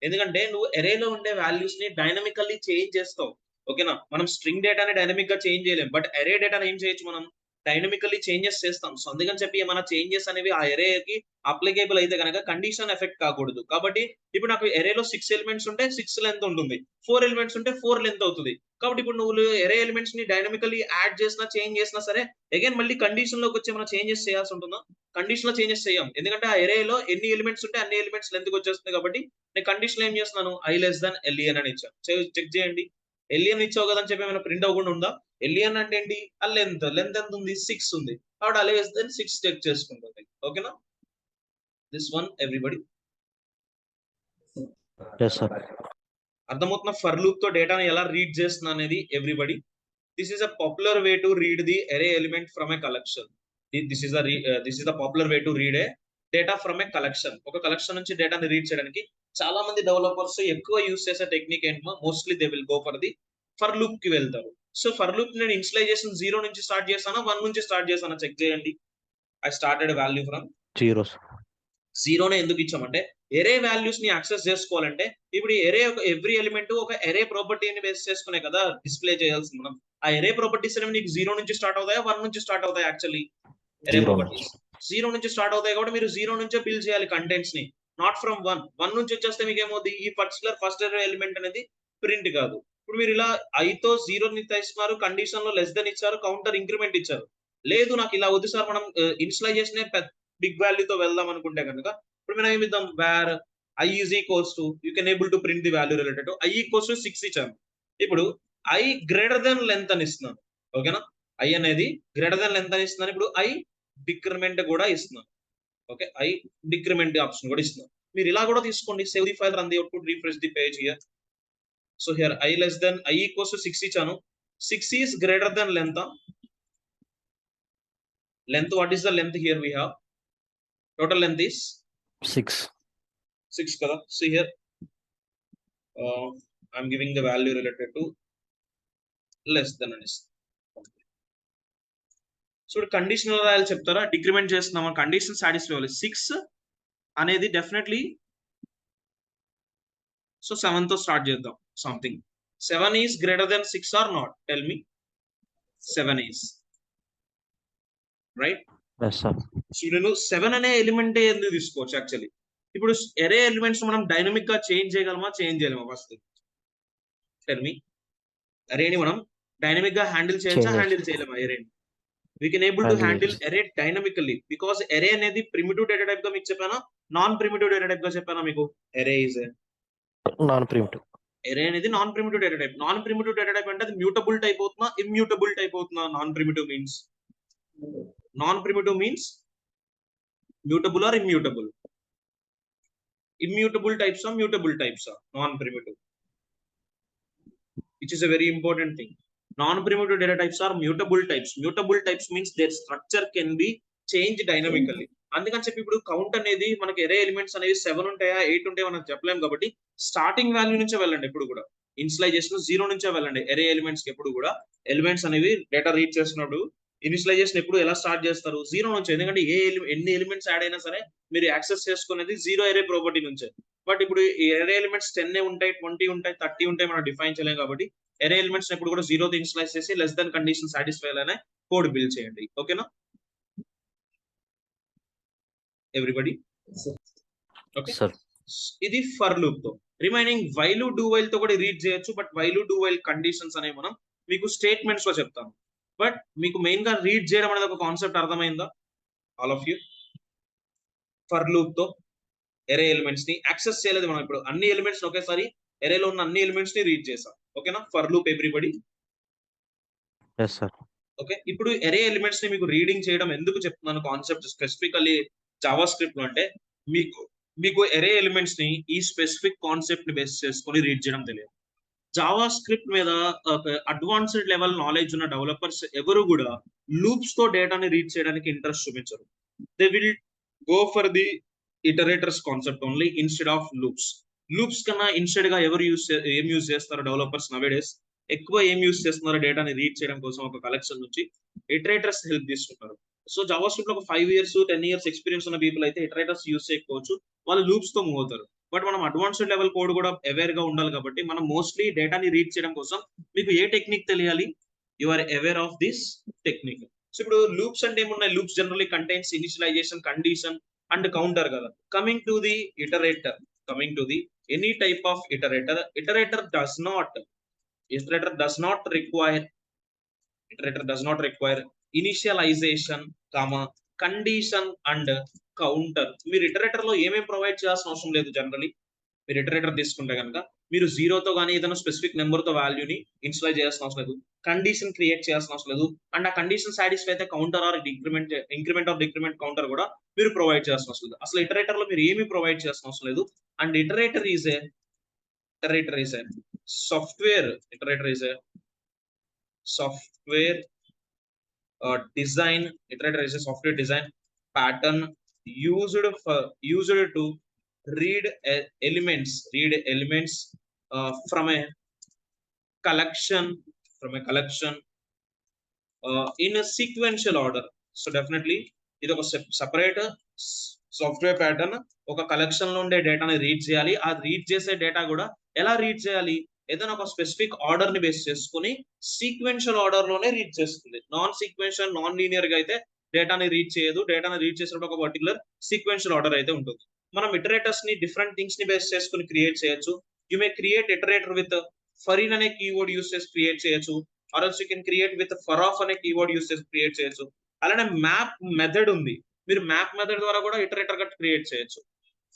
S1: ఎందుకంటే నువ్వు అరేలో ఉండే వాల్యూస్ ని డైనమికల్లీ చేంజ్ చేస్తావు. ఓకేనా? మనం స్ట్రింగ్ డేటాని డైనమిక్ గా చేంజ్ చేయలేం, బట్ అరే డేటాని ఏం చేయొచ్చు? మనం డైనమికల్లీ చేంజెస్ చేస్తాం. సో అందుకని చెప్పి ఏమైనా చేంజెస్ అనేవి ఆ అరేకి అప్లికేబుల్ అయితే కనుక కండిషన్ ఎఫెక్ట్ కాకూడదు. కాబట్టి ఇప్పుడు నాకు అరేలో 6 ఎలిమెంట్స్ ఉంటే 6 లెంత్ ఉంటుంది, 4 ఎలిమెంట్స్ ఉంటే 4 లెంత్ అవుతుంది. కాబట్టి ఇప్పుడు నువ్వు అరే ఎలిమెంట్స్ ని డైనమికల్లీ యాడ్ చేసినా చేంజ్ చేసినా సరే, అగైన్ మళ్ళీ కండిషన్ లోకి వచ్చి ఏమైనా చేంజెస్ చేయాల్సి ఉంటుందా? కండిషన్ లో చేంజెస్ చేయం, ఎందుకంటే ఆ అరేలో ఎన్ని ఎలిమెంట్స్ ఉంటే అన్ని ఎలిమెంట్స్ లెంత్ వచ్చేస్తుంది. కాబట్టి నేను కండిషన్ లో ఏం చేస్తున్నాను? i less than ln అని ఇచ్చాను. చెక్ చేయండి. ln ఇచ్చావు కదా అని చెప్పి ఏమైనా ప్రింట్ అవ్వకుండా ఉందా? ln అంటే ఏంటి? ఆ లెంత్ ఎంత ఉంది? 6 ఉంది. కాబట్టి i less than 6 చెక్ చేసుకుంటుంది. ఓకేనా? దిస్ వన్ ఎవ్రీబడి అర్థమవుతున్న? ఫర్ లూప్ తో డేటాని ఎలా రీడ్ చేస్తున్నా అనేది everybody. This is a popular way to read the array element from a collection. This is the popular way to read a data from a collection. ఒక collection నుంచి డేటాని read చేయడానికి చాలా మంది డెవలపర్స్ ఎక్కువ యూస్ చేసే టెక్నిక్ ఏంటో, mostly they will go for the for loop కి వెళ్తారు. సో ఫర్ లూప్ నేను ఇనిషియలైజేషన్ 0 నుంచి స్టార్ట్ చేస్తానా, 1 నుంచి స్టార్ట్ చేస్తానా? చెక్ చేయండి. ఐ స్టార్టెడ్ వాల్యూ ఫ్రమ్ 0 ఎందుకు ఇచ్చామంటే, ఎరే వాల్యూస్ ని యాక్సెస్ చేసుకోవాలంటే ఇప్పుడు ఎరే ఎవ్రీ ఎలిమెంట్ ఒక ఎరే ప్రాపర్టీని బేస్ చేసుకునే కదా డిస్ప్లే చేయాల్సి. మనం ఆ ఎరే ప్రాపర్టీస్ అనేవి నీకు 0 నుంచి స్టార్ట్ అవుతాయా, 1 నుంచి స్టార్ట్ అవుతాయి? యాక్చువల్లీ ఎరే ప్రాపర్టీస్ 0 నుంచి స్టార్ట్ అవుతాయి. కాబట్టి మీరు 0 నుంచే బిల్డ్ చేయాలి కంటెంట్స్ ని, నాట్ ఫ్రమ్ 1 నుంచి వచ్చేస్తే మీకు ఏమవుతుంది? ఈ పర్టికులర్ ఫస్ట్ ఎరే ఎలిమెంట్ అనేది ప్రింట్ కాదు. ఇప్పుడు మీరు ఇలా ఐతో 0 ని తీసుకున్నారు, కండిషన్ లో లెస్ దెన్ ఇచ్చారు, కౌంటర్ ఇంక్రిమెంట్ ఇచ్చారు. లేదు నాకు ఇలా వద్దు సార్, మనం ఇనిషియలైజేషన్ బిగ్ వాల్యూతో వెళ్దాం అనుకుంటే కనుక, ఇప్పుడు మనం ఏమి ఇద్దాం? Where i is equals to, you can able to print the value related to i equals to 6 ఇచ్చాను. ఇప్పుడు i గ్రేటర్ దెన్ లెంత్ అని ఇస్తున్నాను. ఓకేనా? i అనేది గ్రేటర్ దెన్ లెంత్ అని ఇస్తున్నాను. ఇప్పుడు i డిక్రిమెంట్ కూడా ఇస్తున్నాను. ఓకే, i డిక్రిమెంట్ ఆప్షన్ కూడా ఇస్తున్నాను. మీరు ఇలా కూడా తీసుకోండి. Save the file, run the output, refresh the page here. So here i less than i equals to 6 ఇచ్చాను. 6 is greater than length. Length, what is the length here we have? Total length is 6 kada. So here I'm giving the value related to less than అని. So conditional రాయాలి చెప్తారా, decrement చేస్తున్నామా? Condition satisfy అవ్వాలి. 6 అనేది definitely, so 7 తో start చేద్దాం. Something 7 is greater than 6 or not? Tell me. 7 is right. So నేను 7 అనే ఎలిమెంట్ ఎందుకు తీసుకోవచ్చు? యాక్చువల్లీ ఇప్పుడు ఎరే ఎలిమెంట్స్ మనం డైనమిక్ గా చేంజ్ చేయగలమా, చేంజ్ చేయలేమా? First tell me. అరేని మనం డైనమిక్ గా హ్యాండిల్ చేయొచ్చా, హ్యాండిల్ చేయలేమా? ఎరేని we can able to handle array dynamically, because array అనేది primitive data type గా మీకు చెప్పానా, నాన్ ప్రిమిటివ్ డేటా టైప్ గా చెప్పానా మీకు? array is
S2: non primitive.
S1: array అనేది non primitive data type. Non primitive data type అంటే అది మ్యూటబుల్ టైప్ అవుతుందా, ఇమ్యూటబుల్ టైప్ అవుతుందా? Non primitive means Mutable or immutable? Immutable types are mutable types are non-primitive, which is a very important thing. Non-primitive data types are mutable types. Mutable types means their structure can be changed dynamically. అందుకని చెప్పి ఇప్పుడు count అనేది మనకి ఎరే elements అనేవి 7 ఉంటాయా 8 ఉంటాయా మనం చెప్పలేము కాబట్టి స్టార్టింగ్ వాల్యూ నుంచే వెళ్ళండి. ఎప్పుడు కూడా ఇనిషియలైజేషన్ 0 నుంచే వెళ్ళండి. ఎరే ఎలిమెంట్స్ కి ఎప్పుడు కూడా ఎలిమెంట్స్ అనేవి డేటా రీడ్ చేస్తున్నప్పుడు ఇనిషియలైజేషన్ ఎప్పుడు ఎలా స్టార్ట్ చేస్తారు 0 నుంచి. ఎందుకంటే ఎన్ని ఎలిమెంట్స్ యాడ్ అయినా సరే మీరు యాక్సెస్ చేసుకునేది 0 ఎరే ప్రాపర్టీ నుంచే. బట్ ఇప్పుడు ఎరే ఎలిమెంట్స్ 10 ఉంటాయి 20 ఉంటాయి 30 ఉంటాయి మనం డిఫైన్ చేయలేం కాబట్టి ఎరే ఎలిమెంట్స్ ఎప్పుడు కూడా 0 తో ఇనిషియలైజ్ చేసి లెస్ దెన్ కండిషన్ సాటిస్ఫై అనే కోడ్ బిల్డ్ చేయండి. ఓకేనా ఎవ్రీబడి? ఓకే,
S2: సార్
S1: ఇది ఫర్ లూప్ తో. రిమైనింగ్ వైల్ డూ వైల్ తో కూడా రీడ్ చేయొచ్చు. But while do while conditions అనేవి మనం మీకు స్టేట్మెంట్స్ లో చెప్తాము. బట్ మీకు మెయిన్ గా రీడ్ చేయడం అనేది ఒక కాన్సెప్ట్ అర్థమైందా all of you? For loop తో ఎరే ఎలిమెంట్స్ ని యాక్సెస్ చేయలేదు మనం. ఇప్పుడు అన్ని ఎలిమెంట్స్ ఒకేసారి ఎరేలో ఉన్న అన్ని ఎలిమెంట్స్ ని రీడ్ చేసాం. ఓకేనా for loop everybody?
S2: Yes sir.
S1: Okay, ఇప్పుడు ఎరే ఎలిమెంట్స్ ని మీకు రీడింగ్ చేయడం ఎందుకు చెప్తున్నాను కాన్సెప్ట్ స్పెసిఫికల్లీ జావా స్క్రిప్ట్ లో అంటే మీకు ఎరే ఎలిమెంట్స్ ని ఈ స్పెసిఫిక్ కాన్సెప్ట్ ని బేస్ చేసుకొని రీడ్ చేయడం తెలియదు. జావా స్క్రిప్ట్ మీద అడ్వాన్స్డ్ లెవెల్ నాలెడ్జ్ ఉన్న డెవలపర్స్ ఎవరు కూడా లూప్స్ తో డేటాని రీడ్ చేయడానికి ఇంట్రెస్ట్ చూపించరు. They will go for the iterators concept only instead of loops. Loops కన్నా ఇన్స్టెడ్ గా ఎవరు ఏం యూజ్ చేస్తారు డెవలపర్స్ నవేడేస్ ఎక్కువ ఏం యూజ్ చేస్తున్నారు డేటాని రీడ్ చేయడం కోసం ఒక కలెక్షన్ నుంచి ఇటరేటర్స్ హెల్ప్ తీసుకుంటారు. సో జావా స్క్రిప్ట్ లో ఒక 5 years 10 years ఎక్స్పీరియన్స్ ఉన్న పీపుల్ అయితే ఇటరేటర్స్ యూజ్ చేయకపోవచ్చు, వాళ్ళు లూప్స్ తో మూవ్ అవుతారు. బట్ మనం అడ్వాన్స్డ్ లెవెల్ కోడ్ కూడా అవేర్ గా ఉండాలి కాబట్టి మనం మోస్ట్లీ డేటాని రీడ్ చేయడం కోసం మీకు ఏ టెక్నిక్ తెలియాలి? You are aware of this technique. So ఇప్పుడు లూప్స్ అంటే ఏమున్నాయి? Loops generally contains initialisation, condition and counter కదా. Coming to the any type of iterator does not require initialization, condition and counter. మీరు ఇటరేటర్ లో ఏమేమి provide చేయాల్సిన అవసరం లేదు. జనరలీ మీరు ఇటరేటర్ తీసుకుంటే కనుక మీరు 0 తో కానీ ఏదైనా స్పెసిఫిక్ నెంబర్ తో వాల్యూని ఇనిషియలైజ్ చేయాల్సిన అవసరం లేదు, కండిషన్ క్రియేట్ చేయాల్సిన అవసరం లేదు. అండ్ ఆ కండిషన్ సాటిస్ఫై అయితే counter or increment or decrement counter కూడా మీరు ప్రొవైడ్ చేయాల్సిన అవసరం లేదు. అసలు ఇటరేటర్ లో మీరు ఏమి ప్రొవైడ్ చేయాల్సిన అవసరం లేదు. And iterator is a software design. Iterator is a software design pattern used to read elements from a collection in a sequential order. So definitely ఇది ఒక సెపరేట్ సాఫ్ట్వేర్ ప్యాటర్న్. ఒక కలెక్షన్ లో ఉండే డేటాని రీడ్ చేయాలి. ఆ రీడ్ చేసే data కూడా ఎలా రీడ్ చేయాలి? ఏదైనా ఒక స్పెసిఫిక్ ఆర్డర్ ని బేస్ చేసుకుని సీక్వెన్షియల్ ఆర్డర్ లోనే రీడ్ చేస్తుంది. నాన్ సీక్వెన్షియల్, నాన్ లీనియర్ గా అయితే డేటాని రీడ్ చేయదు. డేటాని రీడ్ చేసినప్పుడు ఒక పర్టికులర్ సీక్వెన్షియల్ ఆర్డర్ అయితే ఉంటుంది. మనం ఇటరేటర్స్ ని డిఫరెంట్ థింగ్స్ ని బేస్ చేసుకుని క్రియేట్ చేయొచ్చు. You may create iterator with for in అనే కీవర్డ్ యూస్ చేసి క్రియేట్ చేయొచ్చు. Or else you can create with for of అనే కీవర్డ్ యూస్ చేసి క్రియేట్ చేయొచ్చు. అలానే మ్యాప్ మెథడ్ ఉంది. మీరు మ్యాప్ మెథడ్ ద్వారా కూడా ఇటరేటర్ గా క్రియేట్ చేయొచ్చు.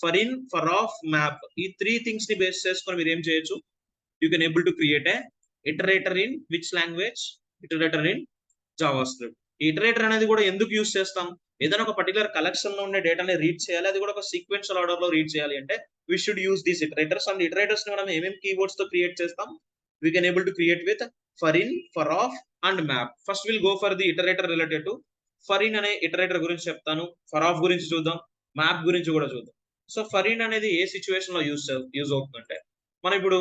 S1: ఫరిన్, ఫర్ ఆఫ్, మ్యాప్, ఈ 3 థింగ్స్ ని బేస్ చేసుకొని మీరు ఏం చేయొచ్చు? You can able to create a iterator in which language? Iterator in JavaScript. Iterator అనేది కూడా ఎందుకు యూస్ చేస్తాం? ఏదైనా ఒక పర్టికులర్ కలెక్షన్ లో ఉండే డేటాని రీడ్ చేయాలి, అది కూడా ఒక సీక్వెన్షియల్ ఆర్డర్ లో రీడ్ చేయాలి అంటే we should use these iterators. And iterators ని మనం ఏమేమి కీవర్డ్స్ తో క్రియేట్ చేస్తాం? We can able to create with foreign, for off and map. First we'll go for the iterator related to foreign అనే iterator గురించి చెప్తాను, ఫర్ ఆఫ్ గురించి చూద్దాం, మ్యాప్ గురించి కూడా చూద్దాం. సో ఫరిన్ అనేది ఏ సిచ్యువేషన్ లో యూజ్ అవుతుందంటే మనం ఇప్పుడు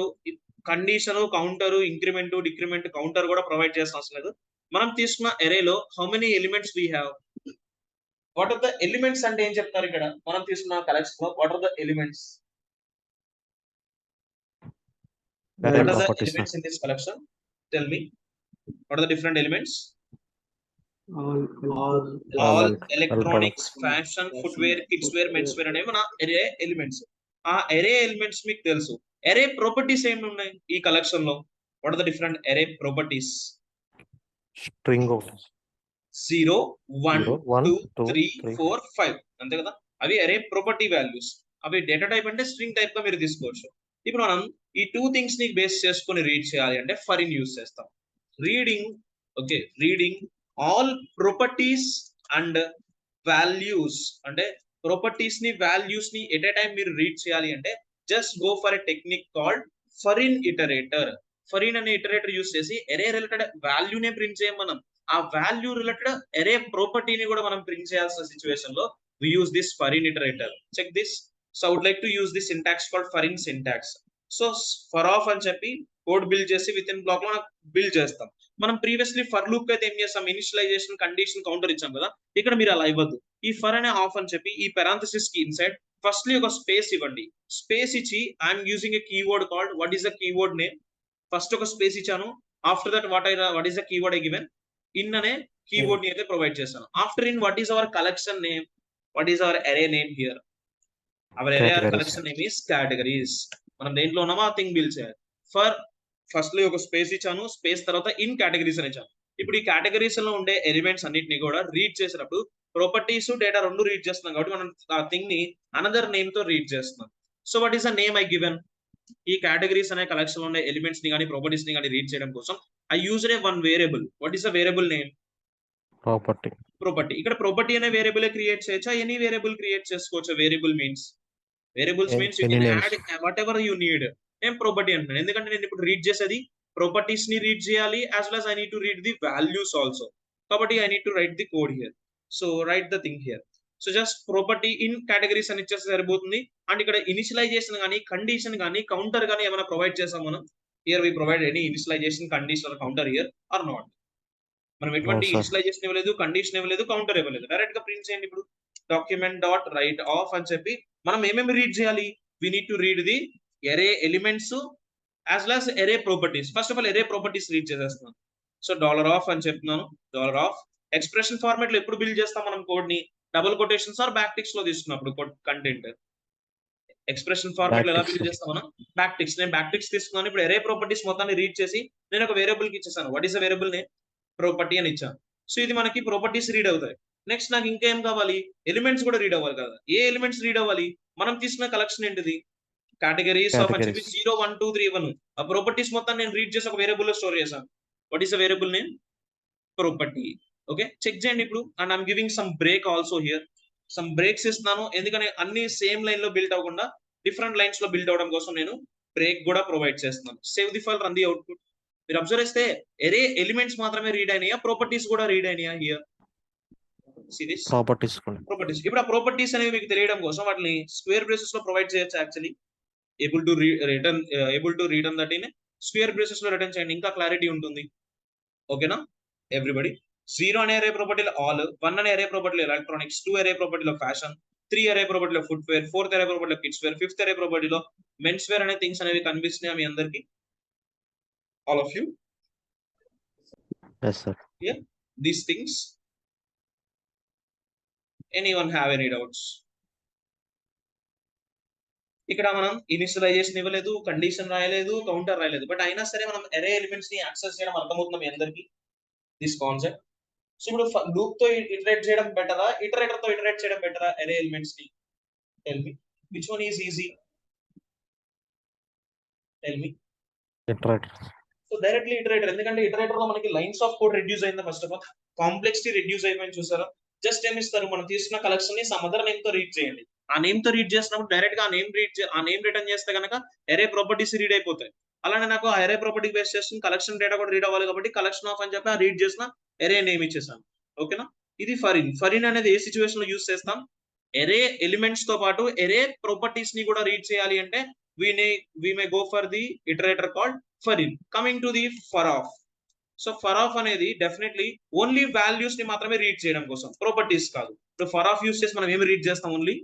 S1: condition, counter, increment, decrement, counter కూడా ప్రొవైడ్ చేసిన అవసరం లేదు. మనం తీసుకున్న ఎరేలో how many elements we have, what are the elements అంటే ఏం చెప్తారు ఇక్కడ? మనం తీసుకున్న కలెక్షన్ లో what are the elements? What are the elements in this collection? Tell me. What are the different elements? All electronics, fashion, footwear, kidswear, menswear అనేవి మన ఎరే elements. ఆ ఎరే ఎలిమెంట్స్ మీకు తెలుసు. ఎరే ప్రాపర్టీస్ ఏమి ఉన్నాయి ఈ కలెక్షన్ లో? What are the different array properties?
S2: String
S1: 0 1 2 3 4 5 అంతే కదా. అవి ఎరే ప్రాపర్టీ వాల్యూస్. అవి డేటా టైప్ అంటే స్ట్రింగ్ టైప్ గా మీరు తీసుకోవచ్చు. ఇప్పుడు మనం ఈ 2 థింగ్స్ ని బేస్ చేసుకొని రీడ్ చేయాలి అంటే ఫరిన్ యూస్ చేస్తాం. Reading all properties and values అంటే ప్రాపర్టీస్ ని వాల్యూస్ ని ఎట్ ఏ టైం మీరు రీడ్ చేయాలి అంటే just go for a technique called for in iterator. For in అనే ఇటరేటర్ యూస్ చేసి ఎరే రిలేటెడ్ వాల్యూనే ప్రింట్ చేయం మనం. ఆ వాల్యూ రిలేటెడ్ ఎరే ప్రాపర్టీని కూడా మనం ప్రింట్ చేయాల్సిన సిచ్యువేషన్ లో we use this foreign iterator. Check this. So I would like to use this syntax called foreign syntax. So for off అని చెప్పి కోడ్ బిల్డ్ చేసి విత్ ఇన్ బ్లాక్ లో బిల్డ్ చేస్తాం. మనం ప్రీవియస్లీ ఫర్ లూప్ అయితే ఏం చేస్తాం, ఇనిషియలైజేషన్ కండిషన్ కౌంటర్ ఇచ్చాం కదా, ఇక్కడ మీరు అలా ఇవ్వద్దు. ఈ ఫర్ అనే ఆఫ్ అని చెప్పి ఈ పెరాంథసిస్ కి ఇన్సైడ్ ఫస్ట్లీ ఒక స్పేస్ ఇవ్వండి. స్పేస్ ఇచ్చి I'm using a keyword called what is the keyword name. First ఒక స్పేస్ ఇచ్చాను. After that what is the keyword I given. In అనే కీవర్డ్ ని అయితే ప్రొవైడ్ చేస్తాను. After in what is hour collection name. What is our array name here? Our array or collection name is categories. మనం దేంట్లో ఉన్నామో ఆ thing build చేయాలి. For first లో ఒక స్పేస్ ఇచ్చాను, స్పేస్ తర్వాత ఇన్ కేటగిరీస్ అని ఇచ్చాను. ఇప్పుడు ఈ కేటగిరీస్ లో ఉండే ఎలిమెంట్స్ అన్నిటిని కూడా రీడ్ చేసినప్పుడు ప్రాపర్టీస్ డేటా రెండు రీడ్ చేస్తున్నాం కాబట్టి మనం ఆ థింగ్ ని అనదర్ నేమ్ తో రీడ్ చేస్తున్నాం. So what is the name I given. ఈ కేటగిరీస్ అనే కలెక్షన్ లో ఉండే ఎలిమెంట్స్ ని కానీ ప్రాపర్టీస్ ని కానీ రీడ్ చేయడం కోసం I used A one variable. What is the variable name?
S2: Property.
S1: ఇక్కడ ప్రాపర్టీ అనే వేరియబుల్ క్రియేట్ చేయొచ్చా, ఎనీ వేరియబుల్ క్రియేట్ చేసుకోవచ్చు. Variable means variables means you can add what ever you need. నేను ప్రాపర్టీ అంటున్నాను ఎందుకంటే నేను ఇప్పుడు రీడ్ చేసేది ప్రాపర్టీస్ ని రీడ్ చేయాలి, as well as I need to read the values also. కాబట్టి I need to write the code here. So write the thing here. So just property in categories అని ఇచ్చేస్తే సరిపోతుంది. అండ్ ఇక్కడ initialisation కానీ condition కానీ counter కానీ ఏమైనా provide చేసాం మనం. Here we provide any initialisation condition counter here or not. మనం ఎటువంటి ఇనిషియలైజేషన్ ఇవ్వలేదు, కండిషన్ ఇవ్వలేదు, కౌంటర్ ఇవ్వలేదు. డైరెక్ట్ గా ప్రింట్ చేయండి. ఇప్పుడు డాక్యుమెంట్ డాట్ రైట్ ఆఫ్ అని చెప్పి మనం ఏమేమి రీడ్ చేయాలి. We need to read the array elements as well as array properties. First of all array properties read చేసేస్తున్నాను. సో డాలర్ ఆఫ్ అని చెప్తున్నాను. డాలర్ ఆఫ్ ఎక్స్ప్రెషన్ ఫార్మాట్ లో ఎప్పుడు బిల్డ్ చేస్తాం మనం కోడ్ ని? Double quotations or back ticks లో తీసుకున్నప్పుడు కంటెంట్. ఎక్స్ప్రెషన్ ఫార్మాట్ లో ఎలా బిల్డ్ చేస్తాం మనం? Back ticks. నేను బ్యాక్ టిక్స్ తీసుకున్నాను. ఇప్పుడు ఎరే ప్రాపర్టీస్ మొత్తాన్ని రీడ్ చేసి నేను ఒక వేరియబుల్ కి ఇచ్చేసాను. What is the variable name? Property అని ఇచ్చాను. సో ఇది మనకి ప్రాపర్టీస్ రీడ్ అవుతాయి. నెక్స్ట్ నాకు ఇంకేం కావాలి? ఎలిమెంట్స్ కూడా రీడ్ అవ్వాలి కదా. ఏ ఎలిమెంట్స్ రీడ్ అవ్వాలి? మనం తీసుకున్న కలెక్షన్ ఏంటిది? కేటగిరీస్ ఆఫ్ అని చెప్పి 0 1 2 3 1. ఆ ప్రాపర్టీస్ మొత్తం నేను రీడ్ చేసి ఒక వేరియబుల్ లో స్టోర్ చేశాను. What is the variable name? Property. Okay, check చేయండి ఇప్పుడు. And I'm giving some break also here. Some breaks ఇస్తున్నాను ఎందుకంటే అన్ని సేమ్ లైన్ లో బిల్డ్ అవ్వకుండా డిఫరెంట్ లైన్స్ లో బిల్డ్ అవడం కోసం నేను బ్రేక్ కూడా ప్రొవైడ్ చేస్తున్నాను. Save the file, run the output. మీరు అబ్జర్వ్ చేస్తే ఎరే ఎలిమెంట్స్ మాత్రమే రీడ్ అయినాయా, ప్రాపర్టీస్ కూడా రీడ్ అయినాయా? Here
S2: properties.
S1: ఇప్పుడు ఆ ప్రాపర్టీస్ అనేవి మీకు తెలియడం కోసం వాటిని స్క్వేర్ బ్రేసెస్ లో ప్రొవైడ్ చేయొచ్చు. Actually able to return that in square braces లో రిటర్న్ చేయండి, ఇంకా క్లారిటీ ఉంటుంది. ఓకేనా ఎవ్రీబడి? 0 అనే అరే ప్రాపర్టీలో ఆల్, 1 అనే అరే ప్రాపర్టీలో ఎలక్ట్రానిక్స్, 2 అరే ప్రాపర్టీలో ఫ్యాషన్, 3 అరే ప్రాపర్టీలో ఫుట్ వేర్, 4th అరే ప్రాపర్టీలో కిడ్స్ వేర్, 5th అరే ప్రాపర్టీలో మెన్స్ వేర్ అనే థింగ్స్ అనేవి కనిపిస్తున్నాయి మీ అందరికి. All of you?
S2: Yes sir.
S1: Yeah, these things. Anyone have any doubts? ఇక్కడ మనం ఇనిషియలైజేషన్ ఇవ్వలేదు, కండిషన్ రాయలేదు, కౌంటర్ రాయలేదు, బట్ అయినా సరే మనం ఎరే ఎలిమెంట్స్ ని యాక్సెస్ చేయడం అర్థమవుతుంది మీ అందరికి దిస్ కాన్సెప్ట్. సో ఇప్పుడు లూప్ తో ఇటరేట్ చేయడం బెటరా, ఇటరేటర్ తో ఇటరేట్ చేయడం బెటరా ఎరే ఎలిమెంట్స్ ని? Tell me which one is easy? Tell me.
S2: Iterator.
S1: So directly iterator, ఎందుకంటే ఇటరేటర్ లో మనకి లైన్స్ ఆఫ్ కోడ్ రెడ్యూస్ అయిందా. First of all complexity reduce అయిపోయింది. చూసారా? జస్ట్ ఏమి ఇస్తారు, మనం తీసుకున్న కలెక్షన్ ని సమ్ అదర్ నేమ్ తో రీడ్ చేయండి. ఆ నేమ్ తో రీడ్ చేసినప్పుడు డైరెక్ట్ గా ఆ నేమ్ రిటర్న్ చేస్తే కనుక ఎరే ప్రాపర్టీస్ రీడ్ అయిపోతాయి. అలానే నాకు ఆ ఎరే ప్రాపర్టీ బేస్ చేసుకుని కలెక్షన్ డేటా కూడా రీడ్ అవ్వాలి కాబట్టి కలెక్షన్ ఆఫ్ అని చెప్పి ఆ రీడ్ చేసిన ఎరే నేమ్ ఇచ్చేసాను. ఓకేనా? ఇది ఫరిన్. ఫరిన్ అనేది ఏ సిచ్యువేషన్ లో యూస్ చేస్తాం? ఎరే ఎలిమెంట్స్ తో పాటు ఎరే ప్రాపర్టీస్ ని కూడా రీడ్ చేయాలి అంటే we may go for the iterator called foreign. Coming to the for off. So for of అనేది డెఫినెట్లీ ఓన్లీ వాల్యూస్ ని మాత్రమే రీడ్ చేయడం కోసం, ప్రాపర్టీస్ కాదు. ఇప్పుడు ఫర్ ఆఫ్ యూస్ చేసి మనం ఏమి రీడ్ చేస్తాం? Only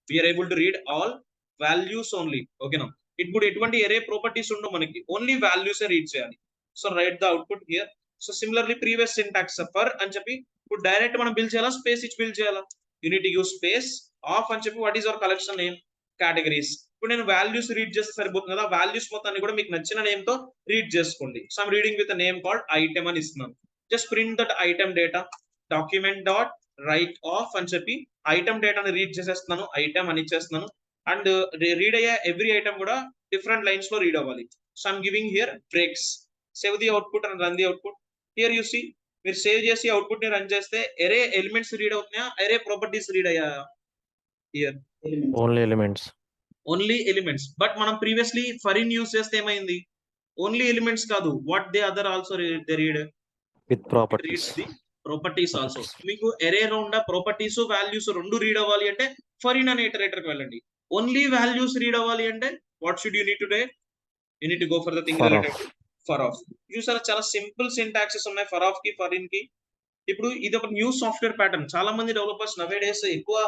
S1: we're able to read all values only. ఓకేనా? ఇప్పుడు ఎటువంటి ఎరే ప్రాపర్టీస్ ఉండవు మనకి, ఓన్లీ వాల్యూస్ రీడ్ చేయాలి. So write the output here. So similarly previous syntax for అని చెప్పి ఇప్పుడు డైరెక్ట్ మనం బిల్డ్ చేయాలా, స్పేస్ ఇచ్చి బిల్డ్ చేయాలా? యూనిట్ యూస్ స్పేస్ ఆఫ్ అని చెప్పి what is hour collection name? Categories. ఇప్పుడు నేను వాల్యూస్ రీడ్ చేస్తే సరిపోతుంది కదా. వాల్యూస్ మొత్తాన్ని కూడా మీకు నచ్చిన నేమ్ తో రీడ్ చేసుకోండి. So I'm reading with name called item అని ఇస్తున్నాను. Just print that item data. Document dot write of అని చెప్పి ఐటమ్ డేటాని రీడ్ చేసేస్తున్నాను. ఐటమ్ అని ఇచ్చేస్తున్నాను. అండ్ రీడ్ అయ్యే ఎవ్రీ ఐటమ్ కూడా డిఫరెంట్ లైన్స్ లో రీడ్ అవ్వాలి. So I'm giving here breaks. Save the output and run the output. Here you see, మీరు సేవ్ చేసి అవుట్పుట్ ని రన్ చేస్తే ఎరే ఎలిమెంట్స్ రీడ్ అవుతున్నాయా, ఎరే ప్రాపర్టీస్ రీడ్ అయ్యాయా? Here?
S2: Only elements.
S1: Only elements. But మనం previously for in use చేస్తే ఏమైంది? Only elements కాదు, what they other also they read
S2: with properties.
S1: The properties also. మీకు ఎరేలో ఉన్న ప్రాపర్టీస్ వాల్యూస్ రెండు రీడ్ అవ్వాలి అంటే ఫర్ ఇన్ అనే ఇటరేటర్ కి వెళ్ళండి. ఓన్లీ వాల్యూస్ రీడ్ అవ్వాలి అంటే what should you need to day? You need to go for the thing related for of. చూసారా చాలా సింపుల్ సింటాక్సెస్ ఉన్నాయి ఫర్ ఆఫ్ కి ఫర్ ఇన్ కి. ఇప్పుడు ఇది ఒక న్యూ సాఫ్ట్వేర్ ప్యాటర్న్. చాలా మంది డెవలపర్స్ నవే డేస్ ఎక్కువ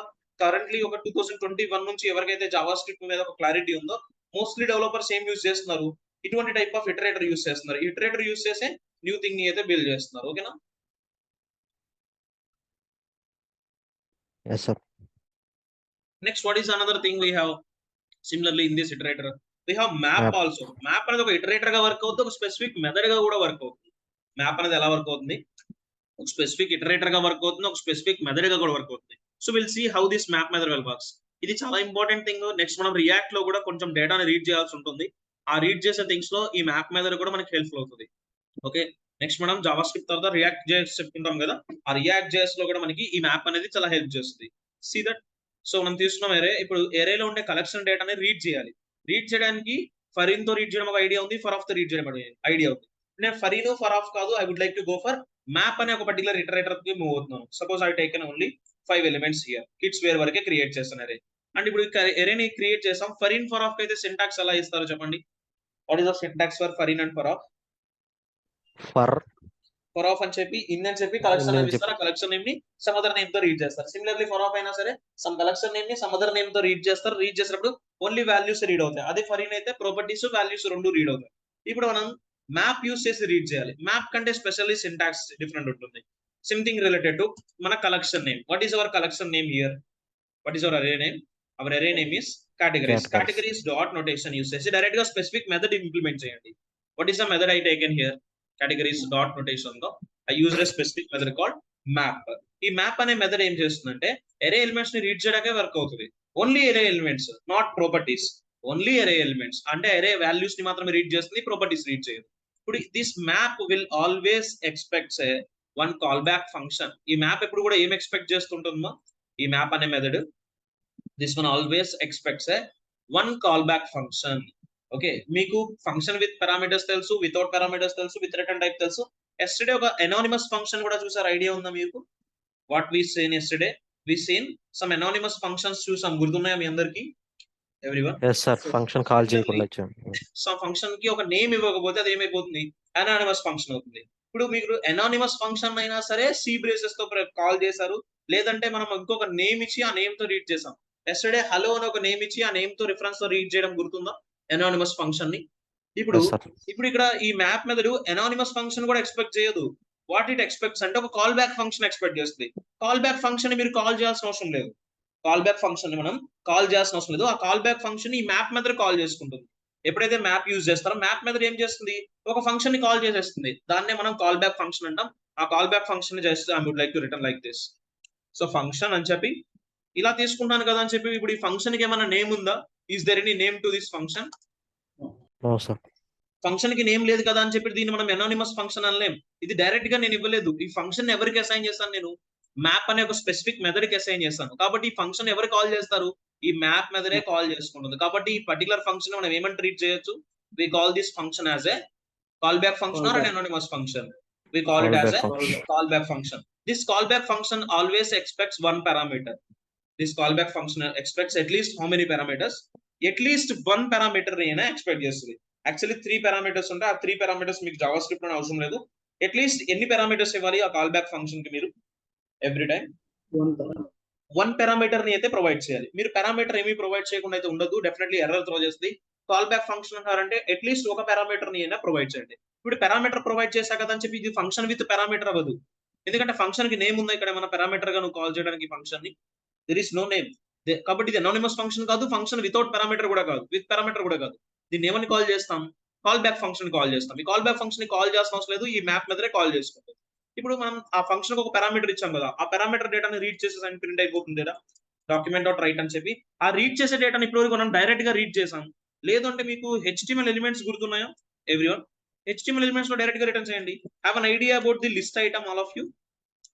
S1: కరెంట్లీ ఒక 2021 నుంచి ఎవరికైతే జావా స్క్రిప్ట్ మీద ఒక క్లారిటీ ఉందో మోస్ట్లీ డెవలపర్స్ ఏం యూజ్ చేస్తున్నారు? ఇటువంటి టైప్ ఆఫ్ ఇటరేటర్ యూజ్ చేస్తున్నారు. ఇటరేటర్ యూజ్ చేసే న్యూ థింగ్ ని అయితే బిల్డ్ చేస్తున్నారు. ఓకేనా?
S2: Yes, sir.
S1: Next, what is another thing we have similarly in this iterator? We have map also. Map అనేది ఒక iterator గా వర్క్ అవుతుంది, ఒక స్పెసిఫిక్ మెథడ్ గా కూడా వర్క్ అవుతుంది. మ్యాప్ అనేది ఎలా వర్క్ అవుతుంది? ఒక స్పెసిఫిక్ ఇటరేటర్ గా వర్క్ అవుతుంది, ఒక స్పెసిఫిక్ మెథడ్ గా కూడా వర్క్ అవుతుంది. So will see how this map method will works. ఇది చాలా ఇంపార్టెంట్ థింగ్. నెక్స్ట్ మనం రియాక్ట్ లో కూడా కొంచెం డేటాని రీడ్ చేయాల్సి ఉంటుంది. ఆ రీడ్ చేసే థింగ్స్ లో ఈ మ్యాప్ మెథడ్ కూడా మనకి హెల్ప్ఫుల్ అవుతుంది. ఓకే, నెక్స్ట్ మనం జావా స్క్రిప్ట్ తర్వాత రియాక్ట్ జేఎస్ చెప్పుకుంటాం కదా, ఆ రియాక్ట్ జేఎస్ లో కూడా మనకి ఈ మ్యాప్ అనేది చాలా హెల్ప్ చేస్తుంది. See that. సో మనం తీసుకున్నాం ఎరే. ఇప్పుడు ఎరేలో ఉండే కలెక్షన్ డేటాని రీడ్ చేయాలి. రీడ్ చేయడానికి ఫర్ ఇన్ తో రీడ్ చేయడం ఒక ఐడియా ఉంది, ఫర్ ఆఫ్ తో రీడ్ చేయడం ఐడియా ఉంది. నేను ఫర్ ఇన్ ఫర్ ఆఫ్ కాదు, I would like to go for map అనే ఒక పర్టికులర్ ఇటరేటర్ కి మూవ్ అవుతున్నాను. Suppose I taken only 5 elements here. Kids where వరకే క్రియేట్ చేస్తాను ఎరే. అండ్ ఇప్పుడు ఎరేని క్రియేట్ చేసాం. ఫర్ ఇన్ ఫర్ ఆఫ్ అయితే సింటాక్స్ ఎలా ఇస్తారో చెప్పండి. What is the syntax for in and for of? For of అని చెప్పి ఇన్ అని చెప్పి కలెక్షన్ నేమ్ ఇస్తారు. ఆ కలెక్షన్ నేమ్ ని సమ్ అదర్ నేమ్ తో రీడ్ చేస్తారు. సిమిలర్లీ ఫర్ ఆఫ్ అయినా సరే సమ్ కలెక్షన్ నేమ్ ని సమ్ అదర్ నేమ్ తో రీడ్ చేస్తారు. రీడ్ చేసినప్పుడు ఓన్లీ వాల్యూస్ రీడ్ అవుతాయి. అదే ఫర్ ఇన్ అయితే ప్రాపర్టీస్ వాల్యూస్ రెండు రీడ్ అవుతాయి. ఇప్పుడు మనం మ్యాప్ యూస్ చేసి రీడ్ చేయాలి. మ్యాప్ కంటే స్పెషల్లీ సింటాక్స్ డిఫరెంట్ ఉంటుంది. సంథింగ్ రిలేటెడ్ టు మన collection name. What is hour collection name here? What is our array name? Our array name is categories. Categories dot notation use చేసి direct గా specific method implement చేయండి. What is the method I taken here? categories dot notation లో I use a specific method called map. ఈ map అనే method ఏం చేస్తుందంటే array elements ని read చేయడానికే వర్క్ అవుతుంది. Only array elements, not properties. Only array elements అంటే array values ని మాత్రమే రీడ్ చేస్తుంది, ప్రాపర్టీస్ రీడ్ చేయదు. ఇప్పుడు this map will always expects one call back function. ఈ మ్యాప్ ఎప్పుడు కూడా ఏం ఎక్స్పెక్ట్ చేస్తుంటుందో ఈ మ్యాప్ అనే method, this one always expects one call back function. Okay, మీకు ఫంక్షన్ విత్ పారామీటర్స్ తెలుసు, వితౌట్ పారామీటర్స్ తెలుసు, విత్ రిటర్న్ టైప్ తెలుసు. ఎస్టర్డే ఒక ఎనానిమస్ ఫంక్షన్ కూడా చూసారు, ఐడియా ఉందా మీకు? What we seen yesterday? We seen some anonymous functions చూసాం, గుర్తున్నాయా మీ అందరికి? Everyone?
S2: yes sir, function call చేయకుండా వచ్చాం.
S1: సో ఫంక్షన్ కి ఒక నేమ్ ఇవ్వకపోతే అది ఏమైపోతుంది? ఎనానిమస్ ఫంక్షన్ అవుతుంది. ఇప్పుడు మీకు ఎనానిమస్ ఫంక్షన్ అయినా సరే సి బ్రేసెస్ తో కాల్ చేశారు, లేదంటే మనం ఇంకొక నేమ్ ఇచ్చి ఆ నేమ్ తో రీడ్ చేసాం. ఎస్టర్డే హలో అని ఒక నేమ్ ఇచ్చి ఆ నేమ్ తో రిఫరెన్స్ తో రీడ్ చేయడం గుర్తుందా ఎనానిమస్ ఫంక్షన్ ని? ఇప్పుడు
S2: Yes, sir.
S1: ఇప్పుడు ఇక్కడ ఈ మ్యాప్ మెథడ్ ఎనానిమస్ ఫంక్షన్ కూడా ఎక్స్పెక్ట్ చేయదు. వాట్ ఇట్ ఎక్స్పెక్ట్స్ అంటే ఒక కాల్ బ్యాక్ ఫంక్షన్ ఎక్స్పెక్ట్ చేస్తుంది. కాల్ బ్యాక్ ఫంక్షన్ మీరు కాల్ చేయాల్సిన అవసరం లేదు. కాల్ బ్యాక్ ఫంక్షన్ మనం కాల్ చేయాల్సిన అవసరం లేదు. ఆ కాల్ బ్యాక్ ఫంక్షన్ ఈ మ్యాప్ మెథడ్ కాల్ చేసుకుంటుంది. ఎప్పుడైతే మ్యాప్ యూజ్ చేస్తారో మ్యాప్ మెథడ్ ఏం చేస్తుంది? ఒక ఫంక్షన్ ని కాల్ చేసేస్తుంది. దాన్నే మనం కాల్ బ్యాక్ ఫంక్షన్ అంటాం. ఆ కాల్ బ్యాక్ ఫంక్షన్ ని చేస్తే I would like to return like this. So function అని చెప్పి ఇలా తీసుకుంటాను కదా అని చెప్పి ఇప్పుడు ఈ ఫంక్షన్ కి ఏమైనా నేమ్ ఉందా? Is there any name to this function?
S2: No sir.
S1: Function కి నేమ్ లేదు కదా అని చెప్పి దీన్ని మనం ఎనానిమస్ ఫంక్షన్ అనలేం. ఇది డైరెక్ట్ గా నేను ఇవ్వలేదు. ఈ ఫంక్షన్ ఎవరికి అసైన్ చేస్తాను? నేను మ్యాప్ అనే ఒక స్పెసిఫిక్ మెథడ్ కి అసైన్ చేస్తాను. కాబట్టి ఈ ఫంక్షన్ ఎవరు కాల్ చేస్తారు? ఈ మ్యాప్ మెథడే కాల్ చేసుకుంటుంది. కాబట్టి ఈ పర్టికులర్ ఫంక్షన్ మనం ఏమని ట్రీట్ చేయొచ్చు? We call this function as a call back function or anonymous function. We call it as a callback function. This callback function always expects one parameter. This callback function expects at least how many parameters? At least one parameter ని expect చేస్తుంది. Actually 3 parameters ఉంటాయి. ఆ 3 parameters మీకు JavaScript లో అవసరం లేదు. At least ఎన్ని parameters ఇవ్వాలి ఆ callback function కి మీరు? Every time one parameter ని అయితే ప్రొవైడ్ చేయాలి. మీరు పారామీటర్ ఏమీ ప్రొవైడ్ చేయకుండా అయితే ఉండదు, డెఫినెట్లీ ఎర్రర్ త్రో చేస్తుంది. కాల్ బ్యాక్ ఫంక్షన్ అంటారంటే అట్లీస్ట్ ఒక పారామీటర్ ని అయినా ప్రొవైడ్ చేయండి. ఇప్పుడు పారామీటర్ ప్రొవైడ్ చేశా కదా అని చెప్పి ఇది ఫంక్షన్ విత్ పారామీటర్ అవ్వదు. ఎందుకంటే ఫంక్షన్ కి నేమ్ ఉందా ఇక్కడ మన పారామీటర్ గా నువ్వు కాల్ చేయడానికి ఫంక్షన్ ని? There is no name. కాబట్టి ఇది అనానిమస్ ఫంక్షన్ కాదు, ఫంక్షన్ వితౌట్ పారామీటర్ కూడా కాదు, విత్ పారామీటర్ కూడా కాదు. దీన్ని ఏమని కాల్ చేస్తాం? కాల్ బ్యాక్ ఫంక్షన్ కాల్ చేస్తాం. ఈ కాల్ బ్యాక్ ఫంక్షన్ ని కాల్ చేయాల్సిన అవసరం లేదు, ఈ మ్యాప్ మెథడే కాల్ చేసుకుంటుంది. ఇప్పుడు మనం ఆ ఫంక్షన్ ఒక పారామీటర్ ఇచ్చాం కదా, ఆ పారామీటర్ డేటాని రీడ్ చేసేసి ప్రింట్ అయిపోతుంది కదా డాక్యుమెంట్ డాట్ రైట్ అని చెప్పి. ఆ రీడ్ చేసే డేటాని ఇప్పటివరకు మనం డైరెక్ట్ గా రీడ్ చేసాం. లేదంటే మీకు HTML ఎలిమెంట్స్ గుర్తున్నాయా ఎవ్రీవన్? HTML ఎలిమెంట్స్ లో డైరెక్ట్ గా రిటర్న్ చేయండి. Have an idea about the list item all of you?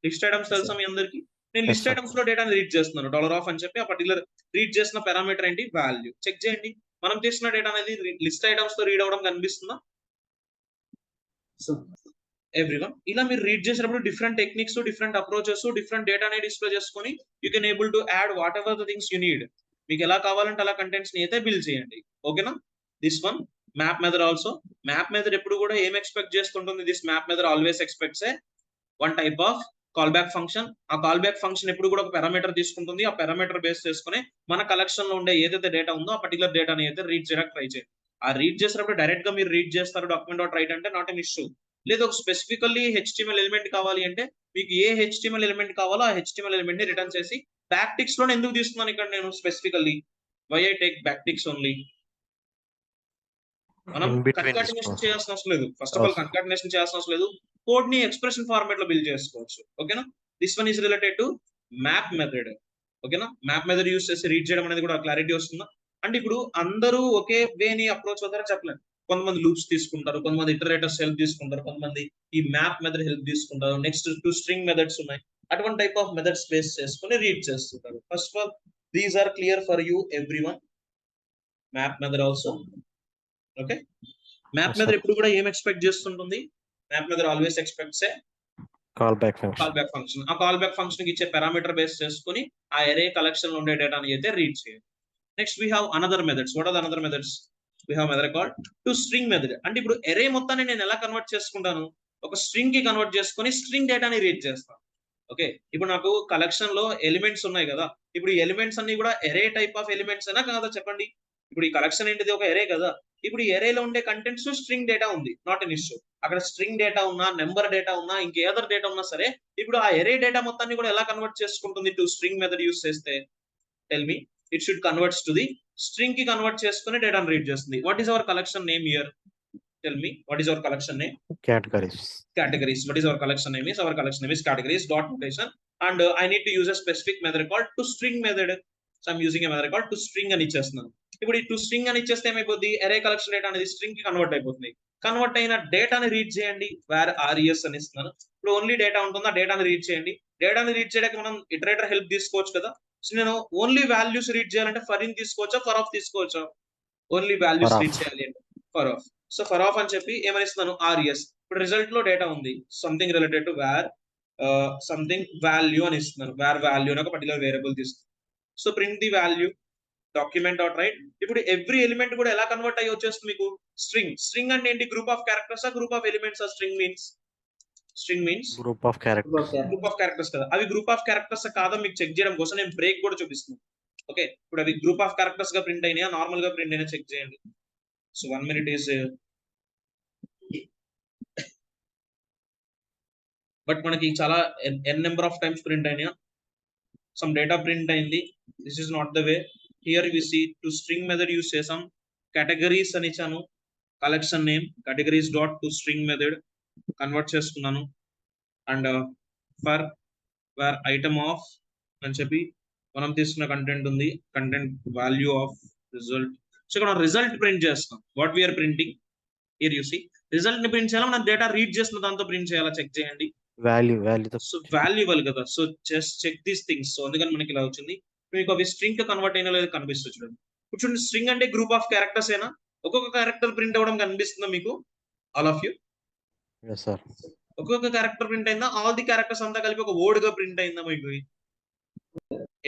S1: List items తెలుసా మీ అందరికి? నేను
S2: Yes,
S1: లిస్ట్
S2: sir.
S1: ఐటమ్స్ లో డేటాని రీడ్ చేస్తున్నాను $of అని చెప్పి ఆ పర్టికులర్ రీడ్ చేసిన పారామీటర్ ఏంటి వాల్యూ చెక్ చేయండి. మనం చేసిన డేటా అనేది లిస్ట్ ఐటమ్స్ తో రీడ్ అవ్వడం కనిపిస్తుందా ఎవ్రీవన్? ఇలా మీరు రీడ్ చేసినప్పుడు different techniques, different approaches, different డేటాని డిస్ప్లే చేసుకొని you can able to add what ever the things you need. మీకు ఎలా కావాలంటే అలా కంటెంట్స్ ని అయితే బిల్డ్ చేయండి. ఓకేనా? This one map method also. Map method ఎప్పుడు కూడా ఏం ఎక్స్పెక్ట్ చేస్తుంటుంది? This map method always expects one type of call back function. ఆ కాల్ బ్యాక్ ఫంక్షన్ ఎప్పుడు కూడా ఒక పారామీటర్ తీసుకుంటుంది. ఆ పారామీటర్ బేస్ చేసుకుని మన కలెక్షన్ లో ఉండే ఏదైతే డేటా ఉందో ఆ పర్టికులర్ డేటాని అయితే రీడ్ చేయడానికి ట్రై చేయండి. ఆ రీడ్ చేసినప్పుడు డైరెక్ట్ గా మీరు రీడ్ చేస్తారు డాక్యుమెంట్ డాట్ రైట్ అంటే నాట్ ఎన్ ఇష్యూ. లేదా ఒక స్పెసిఫికల్లీ HTML ఎలిమెంట్ కావాలి అంటే మీకు ఏ HTML ఎలిమెంట్ కావాలో ఆ HTML ఎలిమెంట్ ని రిటర్న్ చేసి బ్యాక్ టిక్స్ లో ఎందుకు తీసుకున్నాను ఇక్కడ నేను specifically why I take back ticks only. మనం
S2: In between
S1: కన్కాటినేషన్
S2: తీసుకోవాలి.
S1: చేయాల్సిన అవసరం లేదు. First of all
S2: Awesome.
S1: Concatenation చేయాల్సిన అవసరం లేదు. కోడ్ ని ఎక్స్ప్రెషన్ ఫార్మాట్ లో బిల్డ్ చేసుకోవచ్చు. ఓకేనా? This one is related to map method. ఓకేనా? మ్యాప్ మెథడ్ యూస్ చేసి రీడ్ చేయడం అనేది కూడా క్లారిటీ వస్తుందా? అంటే ఇప్పుడు అందరూ ఒకే వేని అప్రోచ్ అవుతారని చెప్పలేదు. కొంతమంది లూప్స్ తీసుకుంటారు, కొంతమంది ఇటరేటర్స్ హెల్ప్ తీసుకుంటారు, కొంతమంది ఈ మ్యాప్ మెథడ్ హెల్ప్ తీసుకుంటారు, నెక్స్ట్ 2 స్ట్రింగ్ మెథడ్స్ ఉన్నాయి. అటువంటి టైప్ ఆఫ్ మెథడ్స్ బేస్ చేసుకుని రీడ్ చేస్తుంటారు. First of all these are clear for you everyone. Map method also. Okay, map
S2: Yes,
S1: method
S2: sir.
S1: ఎప్పుడు కూడా ఏం ఎక్స్పెక్ట్ చేస్తుంటుంది? Map method always expects
S2: Call back function.
S1: Call back function. ఆ call back function ఇచ్చే parameter base చేసుకుని ఆ ఎరే collection లో ఉండే డేటాని అయితే రీడ్ చేయాలి. Next we have another methods. What are the another methods? We have method called to string method. అంటే ఇప్పుడు ఎరే మొత్తాన్ని నేను ఎలా కన్వర్ట్ చేసుకుంటాను? ఒక స్ట్రింగ్ కి కన్వర్ట్ చేసుకొని స్ట్రింగ్ డేటాని రీడ్ చేస్తాను. ఓకే, ఇప్పుడు నాకు కలెక్షన్ లో ఎలిమెంట్స్ ఉన్నాయి కదా, ఇప్పుడు ఈ ఎలిమెంట్స్ అన్ని కూడా ఎరే టైప్ ఆఫ్ ఎలిమెంట్స్ అయినా కాదా చెప్పండి? ఇప్పుడు ఈ కలెక్షన్ ఏంటిది? ఒక ఎరే కదా. ఇప్పుడు ఈ ఎరేలో ఉండే కంటెంట్స్ స్ట్రింగ్ డేటా ఉంది, నాట్ ఎన్ ఇష్యూ. అక్కడ స్ట్రింగ్ డేటా ఉన్నా, నెంబర్ డేటా ఉన్నా, ఇంకేదర్ డేటా ఉన్నా సరే, ఇప్పుడు ఆ ఎరే డేటా మొత్తాన్ని కూడా ఎలా కన్వర్ట్ చేసుకుంటుంది టు స్ట్రింగ్ మెథడ్ యూస్ చేస్తే? Tell me. It should converts to the string కి కన్వర్ట్ చేసుకుని డేటాను రీడ్ చేస్తుంది. What is hour collection name here? Tell me, what is our collection name?
S2: Categories.
S1: Categories. What is our collection name? Is our collection name is categories dot notation, and I need to use a specific method called toString method. So I'm using a method called toString అని ఇచ్చేస్తున్నాను. ఇప్పుడు ఈ toString అని ఇచ్చేస్తే ఏమైపోద్ది? అరే collection data అనేది string కి convert అయిపోతుంది. కన్వర్ట్ అయిన డేటాని రీడ్ చేయండి. వేర్ RES అని ఇస్తున్నాను. ఇప్పుడు ఓన్లీ డేటా ఉంటుంది, ఆ డేటాని రీడ్ చేయండి. డేటాని రీడ్ చేయడానికి మనం ఇటరేటర్ హెల్ప్ తీసుకోవచ్చు కదా. సో నేను ఓన్లీ వాల్యూస్ రీడ్ చేయాలంటే ఫర్ ఇన్ తీసుకోవచ్చా, ఫర్ ఆఫ్ తీసుకోవచ్చా? Only values
S2: For
S1: read
S2: off.
S1: చేయాలి అంటే for of. So for of అని చెప్పి ఏమనిస్తున్నాను? RES. ఇప్పుడు రిజల్ట్ లో డేటా ఉంది, something related to where something value అని ఇస్తున్నాను. వేర్ వాల్యూ అని ఒక పర్టికులర్ వేరియబుల్ తీసుకున్నాను. So print the value document dot write. ఇప్పుడు ఎవ్రీ ఎలిమెంట్ కూడా ఎలా కన్వర్ట్ అయ్యి వచ్చేస్తుంది మీకు? స్ట్రింగ్. స్ట్రింగ్ అంటే ఏంటి? Group of characters, group of elements. String means
S2: Group of characters.
S1: Group of characters కదా. అవి గ్రూప్ ఆఫ్ క్యారెక్టర్స్ కాదా మీకు చెక్ చేయడం కోసం నేను బ్రేక్ కూడా చూపిస్తున్నాను. ఓకే, ఇప్పుడు అవి గ్రూప్ ఆఫ్ క్యారెక్టర్స్ గా ప్రింట్ అయినా, నార్మల్ గా ప్రింట్ అయినా చెక్ చేయండి. సో 1 minute is బట్ మనకి చాలా n number of times print అయినా, సమ్ డేటా ప్రింట్ అయింది. This is not the way. Here we see to string method use చేసాం. కేటగిరీస్ అని ఇచ్చాను, collection name categories dot to string method convert చేసుకున్నాను. And for where item of అని చెప్పి మనం తీసుకున్న కంటెంట్ ఉంది, content value of result. So ఇక్కడ రిజల్ట్ ప్రింట్ చేస్తాం. What we're printing here you see, result ని ప్రింట్ చేయాలా, మనం డేటా రీడ్ చేస్తున్న దాంతో ప్రింట్ చేయాలా చెక్ చేయండి.
S2: Value.
S1: సో వాల్యూబుల్ కదా. So just check these things. So అందుకని మనకి ఇలా వచ్చింది. మీకు అవి స్ట్రింగ్ కన్వర్ట్ అయినా లేదు కనిపిస్తుంది చూడండి. ఇప్పుడు చూడండి, స్ట్రింగ్ అంటే గ్రూప్ ఆఫ్ క్యారెక్టర్స్ ఏనా? ఒక్కొక్క క్యారెక్టర్ ప్రింట్ అవ్వడం కనిపిస్తుందా మీకు? All of you.
S2: Yes, sir.
S1: ఒక్కొక్క క్యారెక్టర్ ప్రింట్ అయిందా? ఆల్ ది క్యారెక్టర్స్ అంతా కలిపి ఒక వర్డ్ గా ప్రింట్ అయిందా మీకు?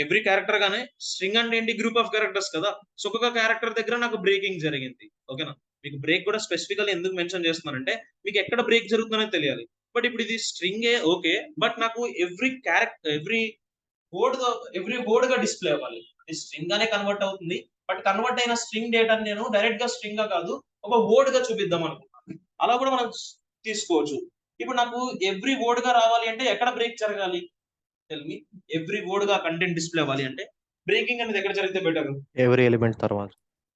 S1: ఎవ్రీ క్యారెక్టర్ గానే. స్ట్రింగ్ అంటే ఏంటి? గ్రూప్ ఆఫ్ క్యారెక్టర్స్ కదా. సో ఒక్కొక్క క్యారెక్టర్ దగ్గర నాకు బ్రేకింగ్ జరిగింది. ఓకేనా? మీకు బ్రేక్ కూడా స్పెసిఫికల్ ఎందుకు మెన్షన్ చేస్తున్నానంటే మీకు ఎక్కడ బ్రేక్ జరుగుతుందనే తెలియాలి. బట్ ఇప్పుడు ఇది స్ట్రింగే ఓకే, బట్ నాకు ఎవ్రీ క్యారెక్టర్ ఎవ్రీ వర్డ్ గా డిస్ప్లే అవ్వాలి. ఇది స్ట్రింగ్ గానే కన్వర్ట్ అవుతుంది, బట్ కన్వర్ట్ అయిన స్ట్రింగ్ డేటా నేను డైరెక్ట్ గా స్ట్రింగ్ గా కాదు, ఒక వర్డ్ గా చూపిద్దాం అనుకుంటున్నాను. అలా కూడా మనం తీసుకోవచ్చు. ఇప్పుడు నాకు ఎవ్రీ వర్డ్ గా రావాలి అంటే ఎక్కడ బ్రేక్ జరగాలి? Tell me. ఎవ్రీ వర్డ్ గా కంటెంట్ డిస్ప్లే అవ్వాలి అంటే బ్రేకింగ్ అనేది ఎక్కడ జరిగితే బెటర్?
S2: Every element తర్వాత.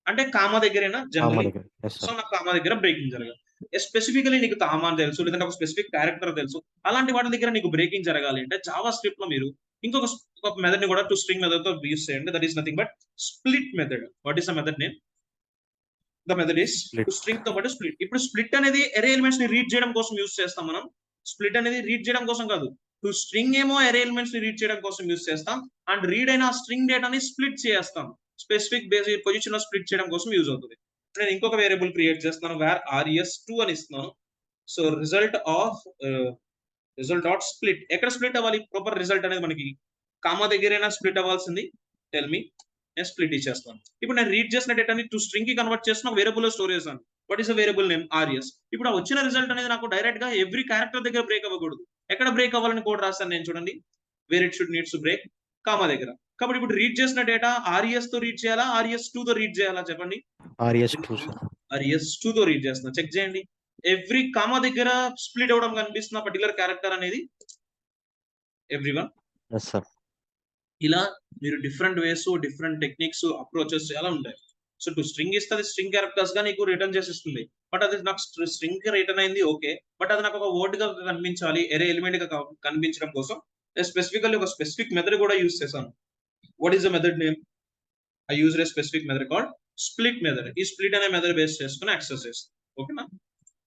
S1: అంటే కామా దగ్గరేనా జనరలీ?
S2: Yes,
S1: so
S2: sir.
S1: నాకు కామా దగ్గర బ్రేకింగ్ జరగాలి. స్పెసిఫికలీ నీకు కామా అని తెలుసు, లేదంటే ఒక స్పెసిఫిక్ క్యారెక్టర్ తెలుసు, అలాంటి వాటి దగ్గర నీకు బ్రేకింగ్ జరగాలి అంటే జావా స్క్రిప్ట్ లో మీరు ఇంకొక మెథడ్ ని కూడా టు స్ట్రింగ్ మెథడ్ తో యూస్ చేయండి. That is nothing but split method. What is the method name? The method is to string తో పాటు స్ప్లిట్. ఇప్పుడు స్ప్లిట్ అనేది ఎరే ఎలిమెంట్స్ ని రీడ్ చేయడం కోసం యూస్ చేస్తాం మనం. స్ప్లిట్ అనేది రీడ్ చేయడం కోసం కాదు, టు స్ట్రింగ్ ఏమో అరే ఎలిమెంట్స్ ని రీడ్ చేయడం కోసం యూస్ చేస్తాం, అండ్ రీడ్ అయిన స్ట్రింగ్ డేటాని స్ప్లిట్ చేస్తాం, స్పెసిఫిక్ బేసిక్ పొజిషన్ లో స్ప్లిట్ చేయడం కోసం యూజ్ అవుతుంది. నేను ఇంకొక వేరియబుల్ క్రియేట్ చేస్తున్నాను, వేర్ res2 అని ఇస్తున్నాను. సో రిజల్ట్ డాట్ స్ప్లిట్, ఎక్కడ స్ప్లిట్ అవ్వాలి ప్రాపర్ రిజల్ట్ అనేది మనకి కామా దగ్గరైనా స్ప్లిట్ అవ్వాల్సింది. టెల్ మీ, నేను స్ప్లిట్ ఇచ్చేస్తాను. ఇప్పుడు నేను రీడ్ చేసిన డేటాని టు స్ట్రింగ్ కి కన్వర్ట్ చేస్తున్న వేరియబుల్ లో స్టోర్ చేశాను. What is the variable name res. ఇప్పుడు ఆ వచ్చిన రిజల్ట్ అనేది నాకు డైరెక్ట్ గా ఎవ్రీ క్యారెక్టర్ దగ్గర బ్రేక్ అవ్వకూడదు. ఎక్కడ బ్రేక్ అవ్వాలని కోడ్ రాస్తాను నేను, చూడండి, where it should needs to break comma దగ్గర. కాబట్టి ఇప్పుడు రీడ్ చేసిన డేటా res తో రీడ్ చేయాలా res2 తో రీడ్ చేయాలా చెప్పండి?
S2: res2 sir.
S1: res2 తో రీడ్ చేస్తున్నా. చెక్ చేయండి, ఎవ్రీ కామా దగ్గర స్ప్లిట్ అవడం కనిపిస్తున్న పర్టికులర్ క్యారెక్టర్ అనేది ఎవ్రీవన్.
S2: Yes sir.
S1: ఇలా మీరు different ways, different techniques, approaches చాలా ఉంటాయి. సో టు స్ట్రింగ్ ఇస్తుంది, స్ట్రింగ్ క్యారెక్టర్స్ గా నీకు రిటర్న్ చేసిస్తుంది. బట్ అది నాకు స్ట్రింగ్ రిటర్న్ అయింది ఓకే, బట్ అది నాకు ఒక వర్డ్ గా కనిపించాలి, ఎరే ఎలిమెంట్ గా కనిపించడం కోసం స్పెసిఫికల్లీ ఒక స్పెసిఫిక్ మెథడ్ కూడా యూస్ చేశాను. What is the method name? I used a specific method called split method. ఈ split అనే మెథడ్ బేస్ చేసుకుని యాక్సెస్ చేస్తాను. ఓకేనా?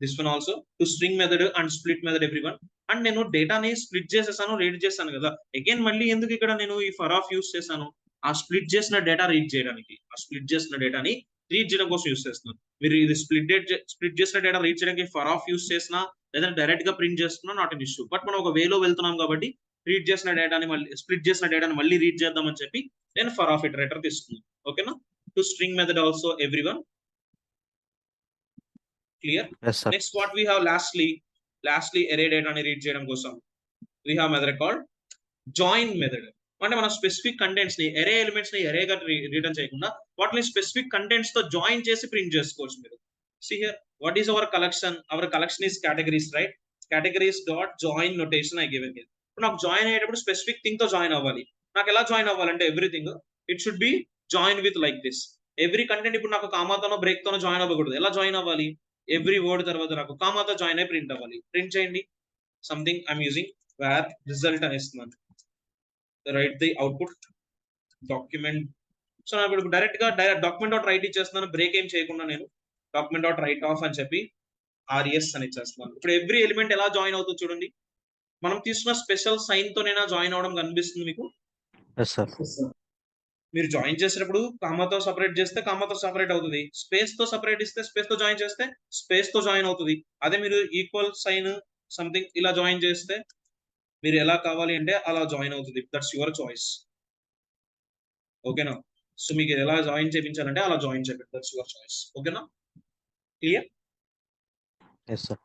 S1: This one also to string method and split method everyone. And నేను డేటాని split చేసేసాను, రీడ్ చేశాను కదా. అగైన్ మళ్ళీ ఎందుకు ఇక్కడ నేను ఈ ఫర్ ఆఫ్ యూస్ చేశాను? ఆ స్ప్లిట్ చేసిన డేటా రీడ్ చేయడానికి, ఆ స్ప్లిట్ చేసిన డేటాని రీడ్ చేయడం కోసం యూస్ చేస్తున్నాను. మీరు ఇది స్ప్లిట్ చేసిన డేటా రీడ్ చేయడానికి ఫర్ ఆఫ్ యూస్ చేసినా లేదా డైరెక్ట్ గా ప్రింట్ చేస్తున్నా నాట్ అన్ ఇష్యూ. బట్ మనం ఒక వేలో వెళ్తున్నాం కాబట్టి రీడ్ చేసిన డేటాని మళ్ళీ స్ప్లిట్ చేసిన డేటాని మళ్ళీ రీడ్ చేద్దామని చెప్పి నేను ఫర్ ఆఫ్ ఇటరేటర్ తీసుకున్నాను. ఓకేనా? To string method also everyone clear?
S2: Yes sir.
S1: Next what we have lastly array డేటాని రీడ్ చేయడం కోసం we have method called join method. అంటే మన స్పెసిఫిక్ కంటెంట్స్ ని, ఎరే ఎలిమెంట్స్ ని ఎరేగా రిటర్న్ చేయకుండా వాటిని స్పెసిఫిక్ కంటెంట్స్ తో జాయిన్ చేసి ప్రింట్ చేసుకోవచ్చు మీరు. See here, what is our collection? Our collection is categories, right? Categories dot join notation I given here. ఇప్పుడు నాకు జాయిన్ అయ్యేటప్పుడు స్పెసిఫిక్ థింగ్ తో జాయిన్ అవ్వాలి. నాకు ఎలా జాయిన్ అవ్వాలంటే everything it should be join with like this. Every content ఇప్పుడు నాకు కామాతోనో బ్రేక్ తోనో జాయిన్ అవ్వకూడదు. ఎలా జాయిన్ అవ్వాలి? ఎవ్రీ వర్డ్ తర్వాత నాకు కామాతో జాయిన్ అయ్యి ప్రింట్ అవ్వాలి. ప్రింట్ చేయండి something I'm using where result అని ఇస్తున్నాను. Write the output document. So నాకు ఇప్పుడు డైరెక్ట్ డాక్యుమెంట్ డాట్ రైట్ ఇచ్చేస్తున్నాను, బ్రేక్ ఏం చేయకుండా నేను డాక్యుమెంట్ డాట్ రైట్ ఆఫ్ అని చెప్పి res అని ఇచ్చేస్తున్నాను. ఇప్పుడు ఎవ్రీ ఎలిమెంట్ ఎలా జాయిన్ అవుతుంది చూడండి. మనం తీసుకున్న స్పెషల్ సైన్ తోనైనా జాయిన్ అవడం కనిపిస్తుంది మీకు.
S2: Yes sir.
S1: మీరు జాయిన్ చేసేటప్పుడు కామాతో సపరేట్ చేస్తే కామాతో సపరేట్ అవుతుంది, స్పేస్ తో సపరేట్ ఇస్తే స్పేస్ తో జాయిన్ చేస్తే స్పేస్ తో జాయిన్ అవుతుంది. అదే మీరు ఈక్వల్ సైన్ సంథింగ్ ఇలా జాయిన్ చేస్తే మీరు ఎలా కావాలి అంటే అలా జాయిన్ అవుతుంది. That's your choice. ఓకేనా? సో మీకు ఎలా జాయిన్ చేయించాలంటే అలా జాయిన్ చేయండి. That's your choice. ఓకేనా? క్లియర్?
S2: Yes sir.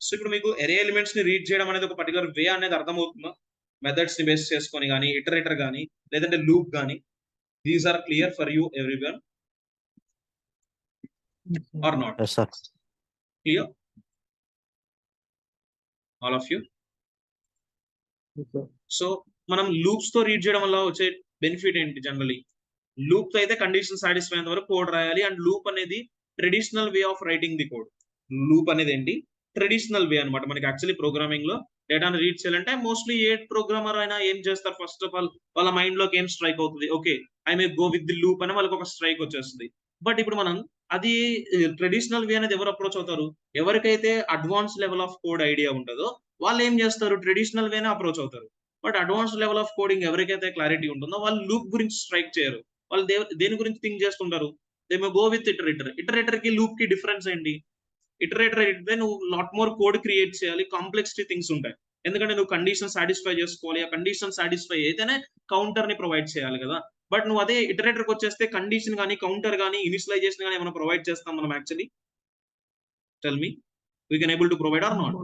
S1: సో ఇప్పుడు మీకు ఎరే ఎలిమెంట్స్ ని రీడ్ చేయడం అనేది ఒక పర్టికులర్ వే అనేది అర్థమవుతుందా? మెథడ్స్ ని బేస్ చేసుకొని కానీ, ఇటరేటర్ కానీ, లేదంటే లూప్ కానీ. These are clear for you everyone or not?
S2: Yes sir.
S1: Clear all of you? So మనం లూప్స్ తో రీడ్ చేయడం వల్ల వచ్చే బెనిఫిట్ ఏంటి? జనరలీ లూప్ తో అయితే కండిషన్ సాటిస్ఫై అయ్యేంత వరకు కోడ్ రాయాలి. అండ్ లూప్ అనేది traditional way of writing the code. Loop అనేది ఏంటి? ట్రెడిషనల్ వే అనమాట. మనకి యాక్చువల్లీ ప్రోగ్రామింగ్ లో డేటాను రీడ్ చేయాలంటే మోస్ట్లీ ఏ ప్రోగ్రామర్ అయినా ఏం చేస్తారు? ఫస్ట్ ఆఫ్ ఆల్ వాళ్ళ మైండ్ లోకి ఏం స్ట్రైక్ అవుతుంది? Okay, I may go with the loop అని వాళ్ళకి ఒక స్ట్రైక్ వచ్చేస్తుంది. బట్ ఇప్పుడు మనం అది ట్రెడిషనల్ వే అనేది ఎవరు అప్రోచ్ అవుతారు? ఎవరికైతే advance level of code idea ఉంటుందో వాళ్ళు ఏం చేస్తారు? ట్రెడిషనల్ వేనే అప్రోచ్ అవుతారు. But advance level of coding ఎవరికైతే క్లారిటీ ఉంటుందో వాళ్ళు లూప్ గురించి స్ట్రైక్ చేయరు. వాళ్ళు దేని గురించి థింక్ చేస్తుంటారు? They may go with iterator. Iterator కి లూప్ కి డిఫరెన్స్ ఏంటి? ఇటరేటర్ అయితే నువ్వు లాట్ మోర్ కోడ్ క్రియేట్ చేయాలి, కాంప్లెక్సిటీ థింగ్స్ ఉంటాయి. ఎందుకంటే నువ్వు కండిషన్ సాటిస్ఫై చేసుకోవాలి, ఆ కండిషన్ సాటిస్ఫై అయితేనే కౌంటర్ ని ప్రొవైడ్ చేయాలి కదా. బట్ నువ్వు అదే ఇటరేటర్ కి వచ్చేస్తే కండిషన్ కానీ, కౌంటర్ కానీ, ఇనిషియలైజేషన్ కానీ ఏమైనా ప్రొవైడ్ చేస్తాం మనం actually? Tell me, we can able to provide or not?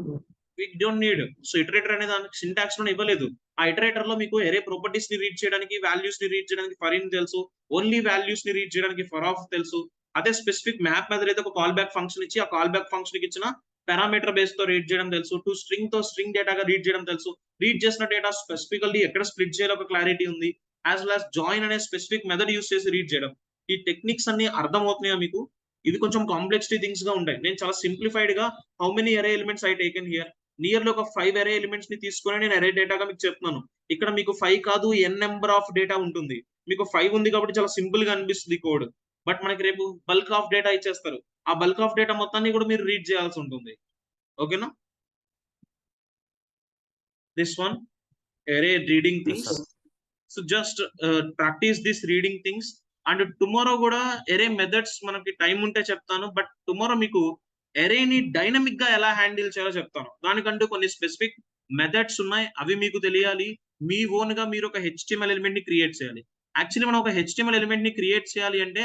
S1: We don't need. So iterator అనే దానికి సింటాక్స్ లో ఇవ్వలేదు. ఆ ఇటరేటర్ లో మీకు ఎరే ప్రాపర్టీస్ ని రీడ్ చేయడానికి, వాల్యూస్ ని రీడ్ చేయడానికి ఫర్ ఇన్ తెలుసు, ఓన్లీ వాల్యూస్ ని రీడ్ చేయడానికి ఫర్ ఆఫ్ తెలుసు. అదే స్పెసిఫిక్ మ్యాప్ మెథడ్ అయితే ఒక కాల్ బ్యాక్ ఫంక్షన్ ఇచ్చి ఆ కాల్ బ్యాక్ ఫంక్షన్ కి ఇచ్చిన పారామీటర్ బేస్ తో రీడ్ చేయడం తెలుసు. టు స్ట్రింగ్ తో స్ట్రింగ్ డేటాగా రీడ్ చేయడం తెలుసు. రీడ్ చేసిన డేటా స్పెసిఫికల్లీ ఎక్కడ స్ప్లిట్ చేయాలో ఒక క్లారిటీ ఉంది. యాజ్ వెల్ యాజ్ జాయిన్ అనే స్పెసిఫిక్ మెథడ్ యూస్ చేసి రీడ్ చేయడం. ఈ టెక్నిక్స్ అన్ని అర్థమవుతున్నాయా మీకు? ఇది కొంచెం కాంప్లెక్సిటీ థింగ్స్ గా ఉంటాయి. నేను చాలా సింప్లిఫైడ్ గా హౌ మెనీ అరే elements I taken here, nearly ఒక 5 అరే ఎలిమెంట్స్ ని తీసుకొని నేను అరే డేటాగా మీకు చెప్తున్నాను. ఇక్కడ మీకు 5 కాదు, ఎన్ నెంబర్ ఆఫ్ డేటా ఉంటుంది. మీకు 5 ఉంది కాబట్టి చాలా సింపుల్ గా అనిపిస్తుంది కోడ్. బట్ మనకి రేపు బల్క్ ఆఫ్ డేటా ఇచ్చేస్తారు. ఆ బల్క్ ఆఫ్ డేటా మొత్తాన్ని కూడా మీరు రీడ్ చేయాల్సి ఉంటుంది. ఓకేనా? This one array reading
S2: Yes,
S1: things.
S2: sir.
S1: So just practice this reading things. And tomorrow కూడా ఎరే మెథడ్స్ మనకి టైం ఉంటే చెప్తాను, బట్ టుమారో మీకు ఎరేని డైనమిక్ గా ఎలా హ్యాండిల్ చేయాలో చెప్తాను. దానికంటూ కొన్ని స్పెసిఫిక్ మెథడ్స్ ఉన్నాయి, అవి మీకు తెలియాలి. మీ ఓన్ గా మీరు ఒక HTML ఎలిమెంట్ ని క్రియేట్ చేయాలి. యాక్చువల్లీ మనం ఒక HTML ఎలిమెంట్ ని క్రియేట్ చేయాలి అంటే